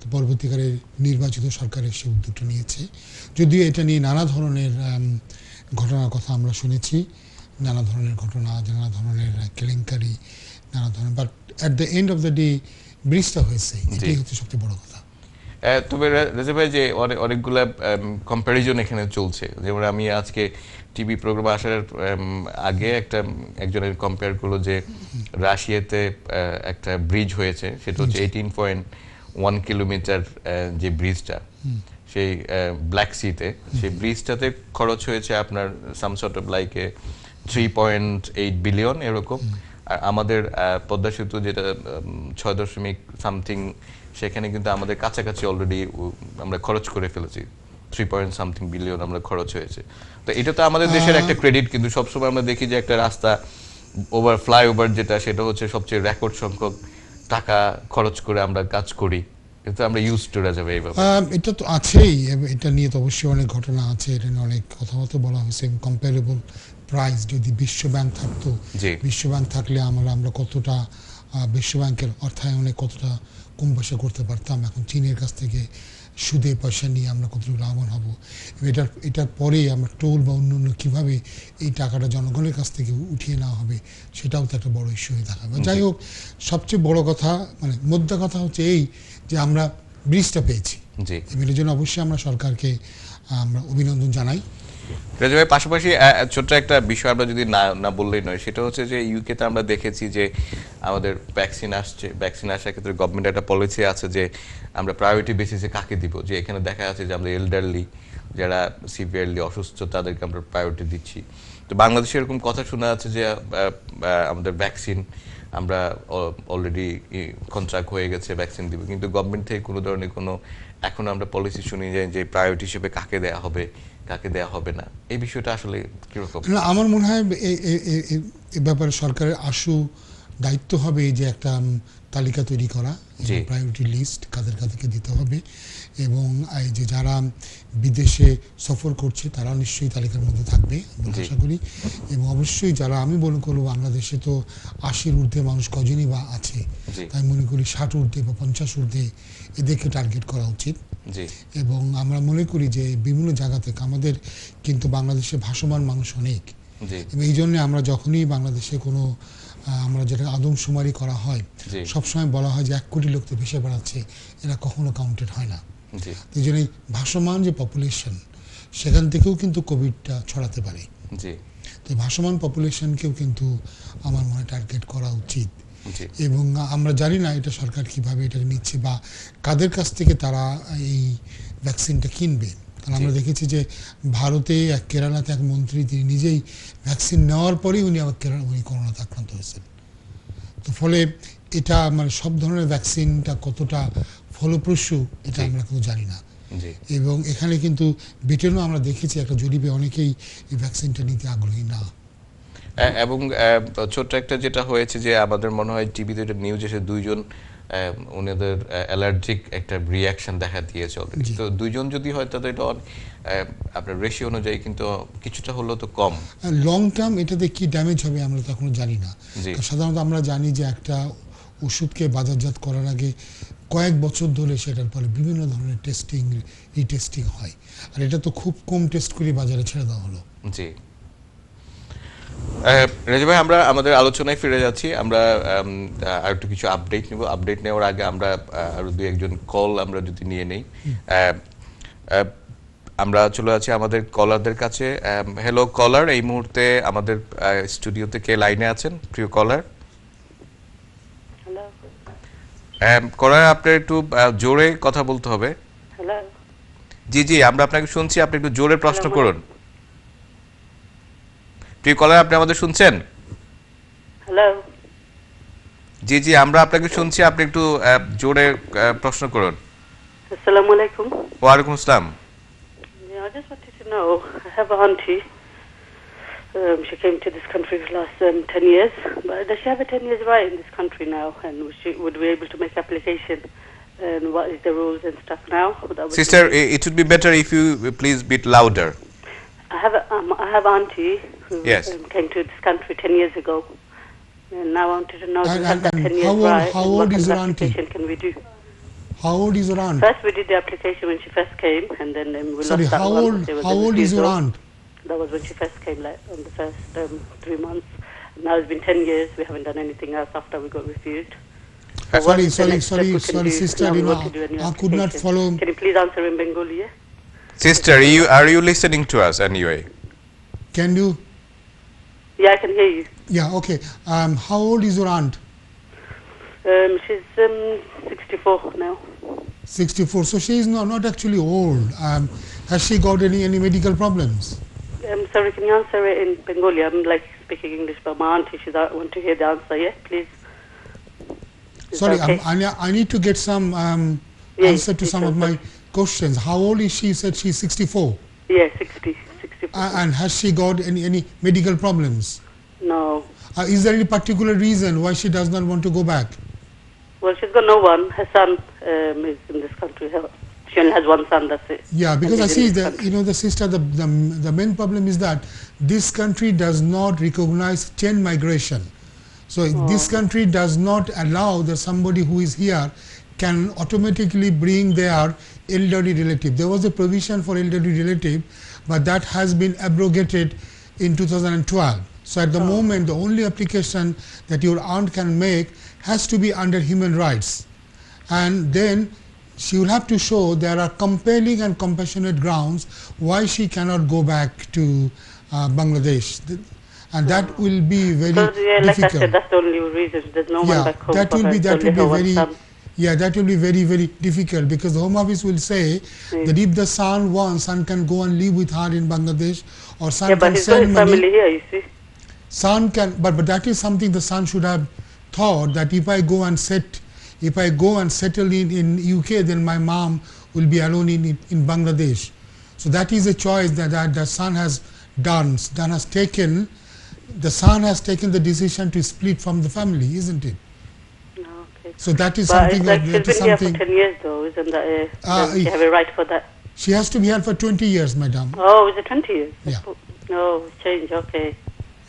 তো পরবর্তীকালে নির্বাচিত সরকারের সে উদ্যোগটা নিয়েছে। যদিও এটা নিয়ে নানা ধরনের ঘটনার কথা আমরা শুনেছি, নানা ধরনের ঘটনা, নানা ধরনের কেলেঙ্কারি, নানা ধরনের, but at the end of the day ব্রিজটা হয়েছে, এটাই হচ্ছে সবচেয়ে বড় কথা। তবে রেজা ভাই, যে অনেকগুলা কম্প্যারিজন এখানে চলছে, যেমন আমি আজকে টিভি প্রোগ্রামে আসার আগে একজনের কম্পেয়ার করলো যে রাশিয়াতে একটা ব্রিজ হয়েছে, সেটা হচ্ছে 18.1 কিলোমিটার যে ব্রিজটা, সেই ব্ল্যাক সিতে, সেই ব্রিজটাতে খরচ হয়েছে আপনার some sort of like 3.8 billion এরকম। আর আমাদের পদ্মা সেতু যেটা 6 সামথিং, সেখানে কিন্তু আমাদের কাছাকাছি অলরেডি আমরা খরচ করে ফেলেছি, 3 বিলিয়ন আমরা খরচ হয়েছে। তো এটা তো আমাদের দেশের একটা ক্রেডিট, কিন্তু সবসময় আমরা দেখি যে একটা রাস্তা ফ্লাইওভার যেটা, সেটা হচ্ছে সবচেয়ে রেকর্ড সংখ্যক টাকা খরচ করে আমরা কাজ করি, কিন্তু আমরা ইউজ টু যাবে এইভাবে। এটা তো আছেই, এটা নিয়ে তো অবশ্যই অনেক ঘটনা আছে, এটা নিয়ে অনেক কথাবার্তা বলা হয়েছে। কম্পারেবল প্রাইস যদি বিশ্ব ব্যাংক থাকতো, বিশ্ব ব্যাংক থাকলে আমরা কতটা বিশ্ব ব্যাংকের অর্থায়নে কতটা কম পয়সা করতে পারতাম, এখন চীনের কাছ থেকে সুদে পয়সা নিয়ে আমরা কতটুকু লাভবান হব, এটার পরে আমরা টোল বা অন্য কীভাবে এই টাকাটা জনগণের কাছ থেকে উঠিয়ে নেওয়া হবে, সেটাও তো একটা বড় ইস্যু হয়ে থাকবে। যাই হোক, সবচেয়ে বড় কথা, মানে মোদ্দা কথা হচ্ছে এই যে আমরা ব্রিজটা পেয়েছি, এর জন্য অবশ্যই আমরা সরকারকে আমরা অভিনন্দন জানাই। রাজু ভাই, পাশাপাশি ছোট্ট একটা বিষয় আমরা যদি না বললেই নয়, সেটা হচ্ছে যে ইউকেতে আমরা দেখেছি যে আমাদের ভ্যাকসিন আসার ক্ষেত্রে গভর্নমেন্ট একটা পলিসি আছে যে আমরা প্রায়োরিটি বেসিসে কাকে দিব, যে এখানে দেখা যাচ্ছে যে আমরা এল্ডারলি, যারা সিভিয়ারলি অসুস্থ, তাদেরকে আমরা প্রায়োরিটি দিচ্ছি। তো বাংলাদেশে এরকম কথা শোনা যাচ্ছে যে আমাদের ভ্যাকসিন আমরা অলরেডি কন্ট্রাক্ট হয়ে গেছে, ভ্যাকসিন দিব, কিন্তু গভর্নমেন্ট থেকে কোনো ধরনের এখন আমরা পলিসি শুনি যাই যে প্রায়োরিটি হিসেবে কাকে দেওয়া হবে, কাকে দেওয়া হবে না। এই বিষয়টা আসলে কিরকম? আমার মনে হয় এ ব্যাপারে সরকারের আশু দায়িত্ব হবে যে একটা তালিকা তৈরি করা, প্রায়োরিটি লিস্ট কাদেরকে দিতে হবে, এবং এই যে যারা বিদেশে সফর করছে তারা নিশ্চয়ই তালিকার মধ্যে থাকবে আশা করি, এবং অবশ্যই যারা, আমি মনে করবো বাংলাদেশে তো 80-র ঊর্ধ্বে মানুষ কজনই বা আছে, তাই মনে করি 60 ঊর্ধ্বে বা 50 ঊর্ধ্বে এদেরকে টার্গেট করা উচিত। এবং আমরা মনে করি যে বিভিন্ন জায়গা থেকে আমাদের কিন্তু বাংলাদেশে ভাসমান মানুষ অনেক, এবং এই জন্য আমরা যখনই বাংলাদেশে কোনো আমরা যেটা আদমশুমারি করা হয়, সবসময় বলা হয় যে 1 কোটি লোক তো ভেসে বেড়াচ্ছে, এরা কখনো কাউন্টেড হয় না। এই জন্য ভাসমান যে পপুলেশন, সেখান থেকেও কিন্তু কোভিডটা ছড়াতে পারে। তো ভাসমান পপুলেশনকেও কিন্তু আমার মনে টার্গেট করা উচিত, এবং আমরা জানি না এটা সরকার কিভাবে এটা নিচ্ছে বা কাদের কাছ থেকে তারা এই ভ্যাকসিনটা কিনবে। কারণ আমরা দেখেছি যে ভারতে কেরালাতে এক মন্ত্রী, তিনি নিজেই ভ্যাকসিন নেওয়ার পরেই উনি করোনাতে আক্রান্ত হয়েছেন। তো ফলে এটা মানে সব ধরনের ভ্যাকসিনটা কতটা ফলপ্রসূ এটা আমরা কিন্তু জানি না, এবং এখানে কিন্তু ব্রিটেনও আমরা দেখেছি একটা জরিপে অনেকেই এই ভ্যাকসিনটা নিতে আগ্রহী না। এবং ছোট্ট একটা যেটা হয়েছে যে আমাদের মনে হয় টিভিতে একটা নিউজ এসে দুইজন ওনাদের অ্যালার্জিক একটা রিয়াকশন দেখা দিয়েছে অলরেডি। তো দুইজন যদি হয় তাহলে এটা আপনার রেশিও অনুযায়ী কিন্তু কিছুটা হলেও তো কম। লং টার্ম এটাতে কি ড্যামেজ হবে আমরা তো এখনো জানি না। সাধারণত আমরা জানি যে একটা ওষুধকে বাজারজাত করার আগে কয়েক বছর ধরে সেটার ফলে বিভিন্ন ধরনের টেস্টিং রিটেস্টিং হয়, আর এটা তো খুব কম টেস্ট করে বাজারে ছেড়ে দেওয়া হলো। জি রেজা ভাই, আমরা আমাদের আলোচনায় ফিরে যাচ্ছি। আমরা আর একটু কিছু আপডেট নিব। আপডেট নেওয়ার আগে আমরা আরো দুই একজন কল আমরা যদি নিয়ে নেই। আমরা চলে যাচ্ছি আমাদের কলারদের কাছে। হ্যালো কলার, এই মুহূর্তে আমাদের স্টুডিওতে কে লাইনে আছেন? প্রিয় কলার। কলার, আপনার একটু জোরে কথা বলতে হবে। হ্যালো। জি জি, আমরা আপনাকে শুনছি, আপনি একটু জোরে প্রশ্ন করুন। প্রিয় কলার, আপনি আমাদের শুনছেন? হ্যালো। জি জি, আমরা আপনাকে শুনছি, আপনি একটু জোরে প্রশ্ন করুন। আসসালামু আলাইকুম। ওয়ালাইকুম আসসালাম। I just wanted to know, I have an auntie. She came to this country for the last 10 years. But does she have a 10 years right in this country now? And would we be able to make application? And what is the rules and stuff now? Sister, it would be better if you please bit louder. I have auntie who Yes. Came to this country 10 years ago. And now I wanted to know, do we have that 10 years right? How and old what is kind of your auntie? application can we do? How old is your aunt? First we did the application when she first came, and then we Sorry, lost that how one. old? There was How a old is your refusal. aunt? That was when she first came, like on the first 3 months. Now it's been 10 years. We haven't done anything else after we got refused. So what is the next step we can do? Sister. Now we You know, want to do a new I could not application. follow. Can you please answer in Bengali? Yeah? Sister, are you listening to us anyway? Can you? Yeah, I can hear you. Yeah. Okay. How old is your aunt? She's 64 now. 64. So she is not actually old. Has she got any medical problems? Sorry, can you answer it in Bengali? I'm like speaking English, but my auntie, she want to hear the answer. Yeah, please. Is Sorry, that okay? I need to get some answer to some of my questions. How old is she? You said she's 64. Yeah, 64. And has she got any medical problems? No. Is there any particular reason why she does not want to go back? Well, she's got no one. Her son is in this country. She only has one son, that's it. Yeah, because I he's in see this that, country. the sister, the main problem is that this country does not recognize chain migration. So this country does not allow that somebody who is here can automatically bring their elderly relative. There was a provision for elderly relative, but that has been abrogated in 2012. So at the moment, the only application that your aunt can make has to be under human rights. And then she will have to show there are compelling and compassionate grounds why she cannot go back to Bangladesh. And that will be very Yeah, like difficult. I said, that's the only reason. There's no one back home. that for will her. be It's that only will be her one very son. that will be very, very difficult, because the Home Office will say that if the son wants, son can go and live with her in Bangladesh, or son Yeah, but can he's got send his money. family here, you see. Son can, but that is something the son should have thought, that if I go and settle in UK, then my mom will be alone in Bangladesh. So that is a choice that the son has done. The son has taken the decision to split from the family, isn't it? No, okay. So that is But something. it's like she's that is been here for something. 10 years though, isn't that? Does she have a right for that? She has to be here for 20 years, madam. Oh, is it 20 years? Yeah. No, change, okay.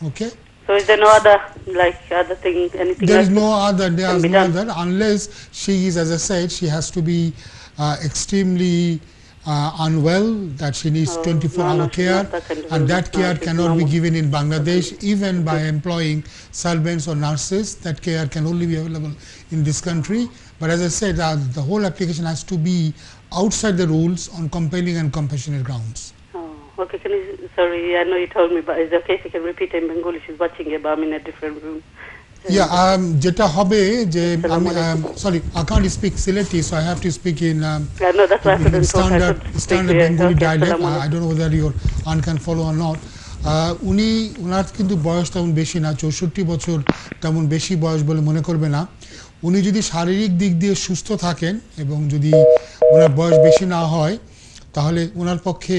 Okay. So is there no other, other thing, anything There else is no other. There can is be no done? other, unless she is, as I said, she has to be extremely unwell, that she needs 24-hour she's care, not that kind of and that illness. care She's cannot be normal. given in Bangladesh, even by employing servants or nurses. That care can only be available in this country. But as I said, the whole application has to be outside the rules on compelling and compassionate grounds. Oh, okay, sorry, I know you told me, but is it okay if you can repeat in Bengali? She's watching it, but I'm in a different room. যেটা হবে যে আমি sorry, I can't speak Sylheti, so I have to speak in I know, that's why I couldn't talk. I standard could speak standard here. Bengali Okay, dialect. Assalamu I don't know whether your aunt can follow or not. উনার কিন্তু বয়স তেমন বেশি না, 64 বছর তেমন বেশি বয়স বলে মনে করবে না। উনি যদি শারীরিক দিক দিয়ে সুস্থ থাকেন এবং যদি ওনার বয়স বেশি না হয়, তাহলে ওনার পক্ষে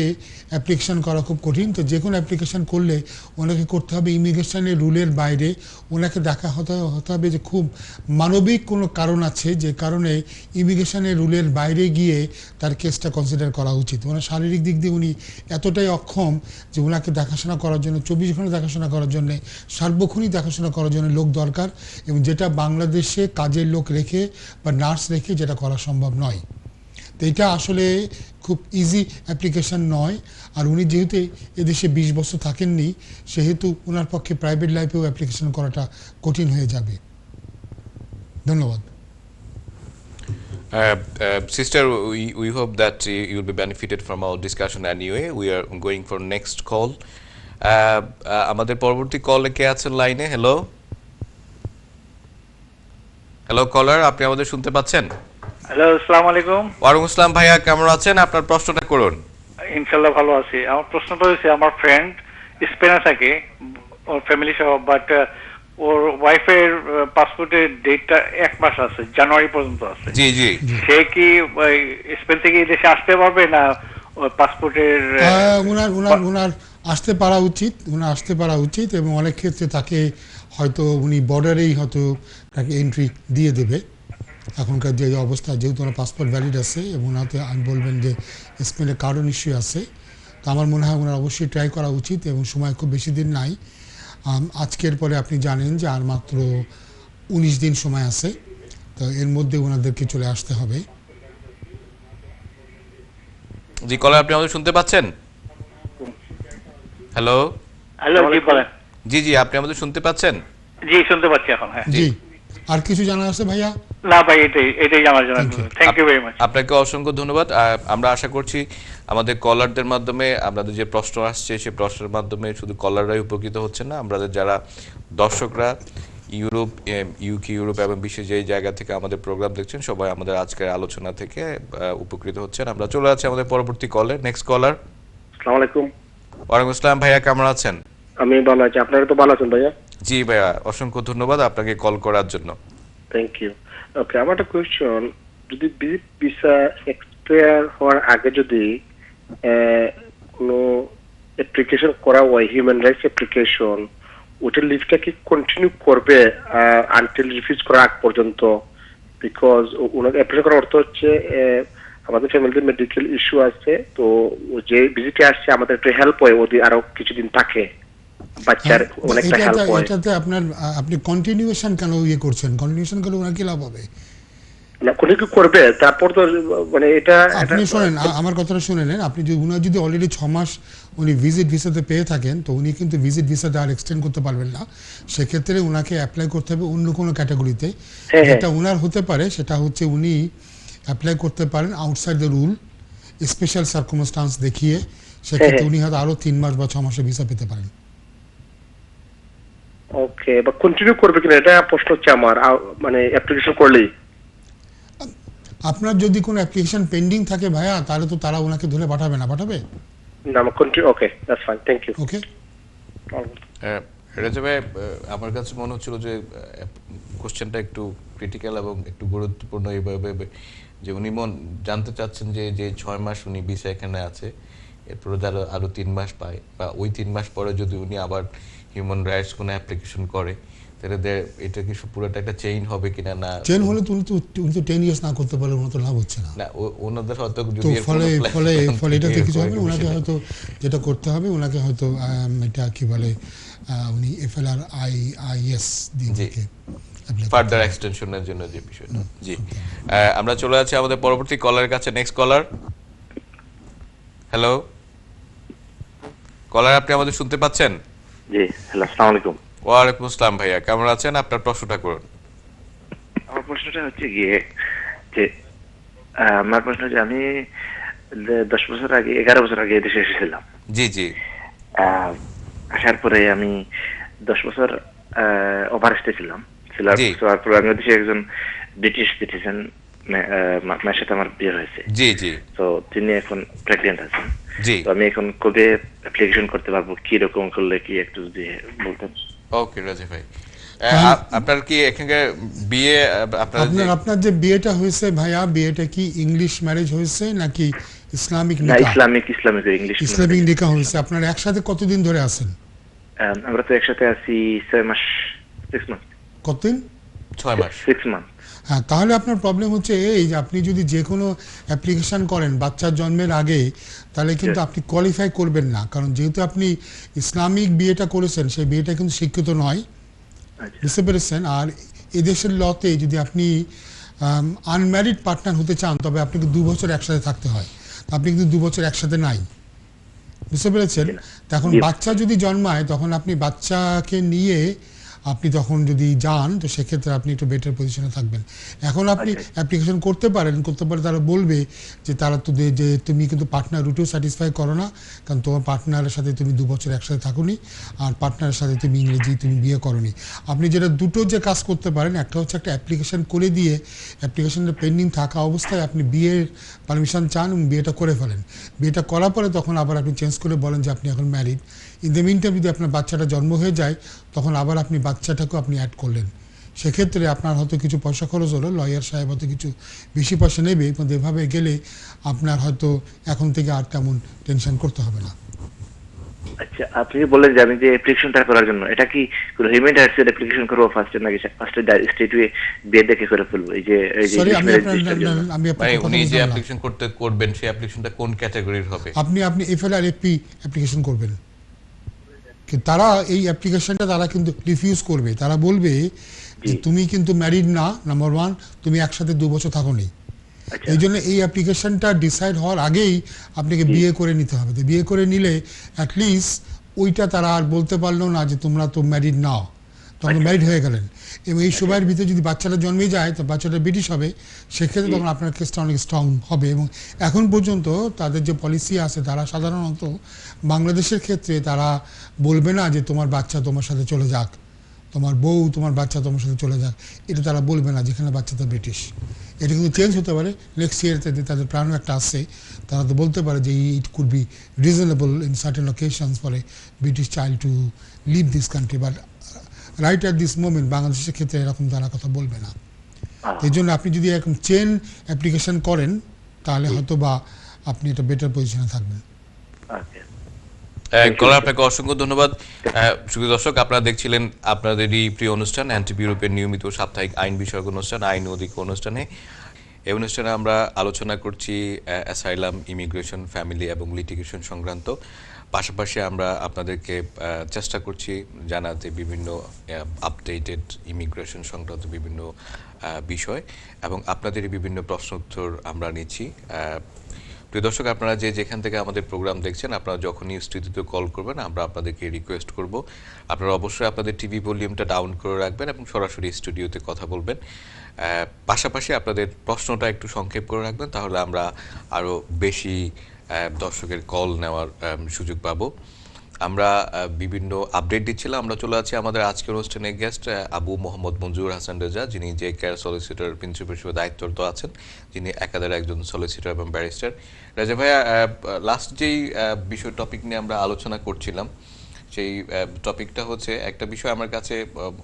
অ্যাপ্লিকেশন করা খুব কঠিন। তো যে কোনো অ্যাপ্লিকেশন করলে ওনাকে করতে হবে ইমিগ্রেশনের রুলের বাইরে, ওনাকে দেখা হতে হবে যে খুব মানবিক কোনো কারণ আছে যে কারণে ইমিগ্রেশনের রুলের বাইরে গিয়ে তার কেসটা কনসিডার করা উচিত। ওনার শারীরিক দিক দিয়ে উনি এতটাই অক্ষম যে ওনাকে দেখাশোনা করার জন্য 24 ঘন্টা দেখাশোনা করার জন্য, সার্বক্ষণিক দেখাশোনা করার জন্য লোক দরকার, এবং যেটা বাংলাদেশে কাজের লোক রেখে বা নার্স রেখে যেটা করা সম্ভব নয়। তো এটা আসলে খুব ইজি অ্যাপ্লিকেশন নয়। আর উনি যেহেতু এদেশে 20 বছর থাকেননি, সেহেতু ওনার পক্ষে প্রাইভেট লাইফেও অ্যাপ্লিকেশন করাটা কঠিন হয়ে যাবে। ধন্যবাদ। Sister, we hope that you will be benefited from our discussion anyway. We are going for next call. আমাদের পরবর্তী কলে কে আছেন লাইনে? হ্যালো হ্যালো কলার, আপনি আমাদের শুনতে পাচ্ছেন? হ্যালো, আসসালামু আলাইকুম। ওয়ালাইকুম আসসালাম ভাইয়া, কেমন আছেন? আপনার প্রশ্নটা করুন। ইনশাআল্লাহ ভালো আছি। আমার প্রশ্নটা হচ্ছে, আমার ফ্রেন্ড স্পেনে থাকে, ওর ফ্যামিলি সহ, বাট ওর ওয়াইফের পাসপোর্টের ডেটটা 1 মাস আছে, জানুয়ারি পর্যন্ত আছে। জি জি। সে কি স্পেন থেকে এই দেশে আসতে পারবে না? পাসপোর্টের ওনার আসতে পারা উচিত, ওনার আসতে পারা উচিত, এবং অনেক ক্ষেত্রে তাকে হয়তো উনি বর্ডারেই হয়তো তাকে এন্ট্রি দিয়ে দেবে এখনকার যে অবস্থা, যেহেতু ওনার পাসপোর্ট ভ্যালিড আছে এবং ওনাতে আমি বলবেন যে স্পেনের কার্ডও নিশ্চয়ই আছে। তো আমার মনে হয় ওনার অবশ্যই ট্রাই করা উচিত, এবং সময় খুব বেশি দিন নাই। আজকের পরে আপনি জানেন যে আর মাত্র 19 দিন সময় আছে, তো এর মধ্যে ওনাদেরকে চলে আসতে হবে। জি কলার, আপনি আমাদের শুনতে পাচ্ছেন? হ্যালো হ্যালো, জি বলেন। জি জি, আপনি আমাদের শুনতে পাচ্ছেন? জি শুনতে পাচ্ছি এখন। হ্যাঁ জি, আর কিছু জানা আছে ভাইয়া? না ভাই, এটাই আমার জন্য। Thank you very much. আপনাকে অসংখ্য ধন্যবাদ। আমরা আশা করছি আমাদের কলারদের মাধ্যমে আপনাদের যে প্রশ্ন আসছে সেই প্রশ্নের মাধ্যমে শুধু কলাররাই উপকৃত হচ্ছে না, আমাদের যারা দর্শকরা ইউরোপ, ইউকে, ইউরোপ এবং বিশ্বের যেই জায়গা থেকে আমাদের প্রোগ্রাম দেখছেন সবাই আমাদের আজকের আলোচনা থেকে উপকৃত হচ্ছেন। আমরা চলে যাচ্ছি আমাদের পরবর্তী কলে। নেক্সট কলার। আসসালামু আলাইকুম। ওয়ালাইকুম আসসালাম ভাইয়া, কেমন আছেন? আমি ভালো আছি, আপনারা তো ভালো আছেন ভাইয়া? জি ভাইয়া, অসংখ্য ধন্যবাদ আপনাকে কল করার জন্য। Thank you. ওকে, আমার একটা কোয়েশ্চন, যদি ভিসা এক্সপায়ার হওয়ার আগে যদি কোনো অ্যাপ্লিকেশন করা হয়, হিউম্যান রাইটস অ্যাপ্লিকেশন, ওটার লিভটা কি কন্টিনিউ করবে আনটিল রিফিউজ করার আগ পর্যন্ত? বিকজ ওনাকে অ্যাপ্লাই করার অর্থ হচ্ছে আমাদের ফ্যামিলিতে মেডিকেল ইস্যু আছে, তো যে ভিজিটে আসছে আমাদের একটু হেল্প হয়, ওদের আরো কিছুদিন থাকে, বাচ্চার অনেকটা হেল্প হয়। এটাতে আপনি কন্টিনিউয়েশন কেন করছেন? কন্টিনিউয়েশন করলে ওনার কি লাভ হবে? না, কোনো কি করবে তারপর তো মানে এটা আপনি শুনেন, আমার কথাটা শুনে নেন। আপনি যদি উনি যদি অলরেডি 6 মাস উনি ভিজিট ভিসাতে পেয়ে থাকেন, তো উনি কিন্তু ভিজিট ভিসাটা আর এক্সটেন্ড করতে পারবেন না। সেক্ষেত্রে ওনাকে অ্যাপ্লাই করতে হবে অন্য কোনো ক্যাটাগরিতে। যেটা ওনার হতে পারে সেটা হচ্ছে উনি অ্যাপ্লাই করতে পারেন outside the rule, special circumstances দেখিয়ে। সেক্ষেত্রে উনি হয়তো আরো 3 মাস বা 6 মাসের ভিসা পেতে পারেন। ওকে, বা কন্টিনিউ করবে কিনা এটা প্রশ্ন হচ্ছে আমার, মানে অ্যাপ্লিকেশন করলেই। আপনার যদি কোনো অ্যাপ্লিকেশন পেন্ডিং থাকে ভাইয়া, তাহলে তো তারা ওনাকে ধরে পাঠাবে না, পাঠাবে না? Continue. Okay, that's fine, thank you. Okay. Reza ভাই, আমার কাছে মনে হচ্ছিল যে কোশ্চেনটা একটু ক্রিটিক্যাল এবং একটু গুরুত্বপূর্ণ এইভাবে যে উনি জানতে চাচ্ছেন যে 6 মাস উনি ভিসা এখানে আছে, এরপরে আরো 3 মাস পায়, বা ওই 3 মাস পরে যদি উনি আবার হিউম্যান রাইটস কোনো অ্যাপ্লিকেশন করে, তাহলে এটা কি পুরোটা একটা চেইন হবে কিনা? না, চেইন হলে তো উনি তো 10 ইয়ার্স না করতে পারলে ওনার তো লাভ হচ্ছে না। না, ওনাদের হয়তো তো ফলে এটা কিছু হবে না। ওনাকে হয়তো যেটা করতে হবে, ওনাকে হয়তো এটা কি বলে, উনি FLRIIS দিয়ে ফার্দার এক্সটেনশনের জন্য যে বিষয়টা। জি, আমরা চলে যাচ্ছি আমাদের পরবর্তী কলারের কাছে। Next caller. হ্যালো কলার, আপনি আমাদের শুনতে পাচ্ছেন? জি, হ্যালো, আসসালামু আলাইকুম। ওয়ালাইকুম আসসালাম ভাইয়া, কেমন আছেন? আপনার প্রশ্নটা করুন। আমার প্রশ্নটা হচ্ছে গিয়ে যে আমার প্রশ্ন হচ্ছে, আমি 10 বছর আগে, 11 বছর আগে দেশে এসেছিলাম। জি জি। আসার পরে আমি 10 বছর ওভারস্টে ছিলাম। তারপরে আমি দেশে একজন ব্রিটিশ সিটিজেন মায়ের সাথে আমার বিয়ে হয়েছে। জি জি। তো তিনি এখন প্রেগন্যান্ট আছেন। জি। তো আমি এখন কবে অ্যাপ্লিকেশন করতে পারবো, কি রকম করলে, কি একটু যদি বলতেন। ওকে রাজীব ভাই, আপনার কি এখানে বিয়ে, আপনার যে বিয়েটা হয়েছে ভাইয়া, বিয়েটা কি ইংলিশ ম্যারেজ হয়েছে নাকি ইসলামিক না নিকাহ? ইসলামিক ইংলিশ ইসলামিক নিকাহ হয়েছে। আপনারা একসাথে কতদিন ধরে আছেন? আমরা তো একসাথে আছি 6 মাস 6 মাস। কতদিন? 6 মাস 6 মাস। হ্যাঁ, তাহলে আপনার প্রবলেম হচ্ছে এই যে আপনি যদি যে কোনো অ্যাপ্লিকেশন করেন বাচ্চার জন্মের আগে, তাহলে কিন্তু আপনি কোয়ালিফাই করবেন না, কারণ যেহেতু আপনি ইসলামিক বিয়েটা করেছেন সেই বিয়েটা কিন্তু শিক্ষিত নয়, বুঝতে পেরেছেন? আর এদেশের লতে যদি আপনি আনম্যারিড পার্টনার হতে চান তবে আপনাকে 2 বছর একসাথে থাকতে হয়, আপনি কিন্তু 2 বছর একসাথে নাই, বুঝতে পেরেছেন? তখন বাচ্চা যদি জন্মায় তখন আপনি বাচ্চাকে নিয়ে আপনি তখন যদি যান তো সেক্ষেত্রে আপনি একটু বেটার পজিশনে থাকবেন। এখন আপনি অ্যাপ্লিকেশন করতে পারে তারা বলবে যে তারা তো যে তুমি কিন্তু পার্টনার রুটেও স্যাটিসফাই করো না, কারণ তোমার পার্টনারের সাথে তুমি 2 বছর একসাথে থাকুনি, আর পার্টনারের সাথে তুমি তুমি বিয়ে করোনি। আপনি যেটা দুটো যে কাজ করতে পারেন, একটা হচ্ছে একটা অ্যাপ্লিকেশন করে দিয়ে অ্যাপ্লিকেশনটা পেন্ডিং থাকা অবস্থায় আপনি বিয়ের পারমিশন চান এবং বিয়েটা করে ফেলেন। বিয়েটা করার পরে তখন আবার আপনি চেঞ্জ করে বলেন যে আপনি এখন married. In the mean time যদি আপনার বাচ্চাটা জন্ম হয়ে যায় তখন আবার আপনি বাচ্চাটাকেও আপনি অ্যাড করলেন, সেক্ষেত্রে আপনার হয়তো কিছু পয়সা খরচ হলো, লয়ার সাহেব হয়তো কিছু বেশি পয়সা নেবে, কিন্তু এভাবে গেলে আপনার হয়তো এখন থেকে আর তেমন টেনশন করতে হবে না। আচ্ছা, আপনি বললেন যে আমি যে অ্যাপ্লিকেশনটা করার জন্য এটা কি হিউম্যান রাইটস এর অ্যাপ্লিকেশন করব ফার্স্টে নাকি ফার্স্টে স্টেটে বিয়ে দেখে করে ফেলবো? এই যে সরি, আমি উনি যে অ্যাপ্লিকেশন করবেন সেই অ্যাপ্লিকেশনটা কোন ক্যাটাগরির হবে? আপনি এফএলআরএপি অ্যাপ্লিকেশন করবেন। তারা এই অ্যাপ্লিকেশনটা তারা কিন্তু রিফিউজ করবে, তারা বলবে যে তুমি কিন্তু ম্যারিড না, নাম্বার 1, তুমি একসাথে 2 বছর থাকোনি। এই জন্য এই অ্যাপ্লিকেশনটা ডিসাইড হওয়ার আগেই আপনাকে বিয়ে করে নিতে হবে। বিয়ে করে নিলে অ্যাটলিস্ট ওইটা তারা আর বলতে পারলো না যে তোমরা তো ম্যারিড নাও, তখন ম্যারিড হয়ে গেলেন। এবং এই সময়ের ভিতরে যদি বাচ্চাটা জন্মে যায় তো বাচ্চাটা ব্রিটিশ হবে, সেক্ষেত্রে তখন আপনার কেসটা অনেক স্ট্রং হবে। এবং এখন পর্যন্ত তাদের যে পলিসি আছে তারা সাধারণত বাংলাদেশের ক্ষেত্রে তারা বলবে না যে তোমার বাচ্চা তোমার সাথে চলে যাক, তোমার বউ তোমার বাচ্চা তোমার সাথে চলে যাক, এটা তারা বলবে না, যেখানে বাচ্চাটা ব্রিটিশ। এটা কিন্তু চেঞ্জ হতে পারে নেক্সট ইয়ারতে, তাদের প্ল্যানও একটা আসছে, তারা তো বলতে পারে যে it could be reasonable in certain occasions for a British child to leave this country, but right at this moment বাংলাদেশের ক্ষেত্রে এরকম তারা কথা বলবে না। এই জন্য আপনি যদি এরকম চেন অ্যাপ্লিকেশন করেন তাহলে হয়তো বা আপনি একটা বেটার পজিশনে থাকবেন। কলার আপনাকে অসংখ্য ধন্যবাদ। সুপ্রিয় দর্শক, আপনারা দেখছিলেন আপনাদেরই প্রিয় অনুষ্ঠান অ্যান্টি ইউরোপের নিয়মিত সাপ্তাহিক আইন বিষয়ক অনুষ্ঠান আইন অধিক অনুষ্ঠানে। এই অনুষ্ঠানে আমরা আলোচনা করছি অ্যাসাইলাম, ইমিগ্রেশন, ফ্যামিলি এবং লিটিগেশন সংক্রান্ত। পাশাপাশি আমরা আপনাদেরকে চেষ্টা করছি জানাতে বিভিন্ন আপডেটেড ইমিগ্রেশন সংক্রান্ত বিভিন্ন বিষয়, এবং আপনাদেরই বিভিন্ন প্রশ্ন উত্তর আমরা নিচ্ছি। প্রিয় দর্শক, আপনারা যেখান থেকে আমাদের প্রোগ্রাম দেখছেন, আপনারা যখনই স্টুডিওতে কল করবেন আমরা আপনাদেরকে রিকোয়েস্ট করব আপনারা অবশ্যই আপনাদের টিভি ভলিউমটা ডাউন করে রাখবেন এবং সরাসরি স্টুডিওতে কথা বলবেন। পাশাপাশি আপনাদের প্রশ্নটা একটু সংক্ষেপ করে রাখবেন, তাহলে আমরা আরও বেশি দর্শকের কল নেওয়ার সুযোগ পাবো। আমরা বিভিন্ন আপডেট দিচ্ছিলাম। আমরা চলে আছি আমাদের আজকের অনুষ্ঠানের গেস্ট আবু মোহাম্মদ মঞ্জুর হাসান রেজা, যিনি যে কেয়ার সলিসিটর প্রিন্সিপাল হিসেবে দায়িত্বরত আছেন, যিনি একাধারে একজন সলিসিটর এবং ব্যারিস্টার। রাজা ভাইয়া, লাস্ট যেই বিষয় টপিক নিয়ে আমরা আলোচনা করছিলাম সেই টপিকটা হচ্ছে, একটা বিষয় আমার কাছে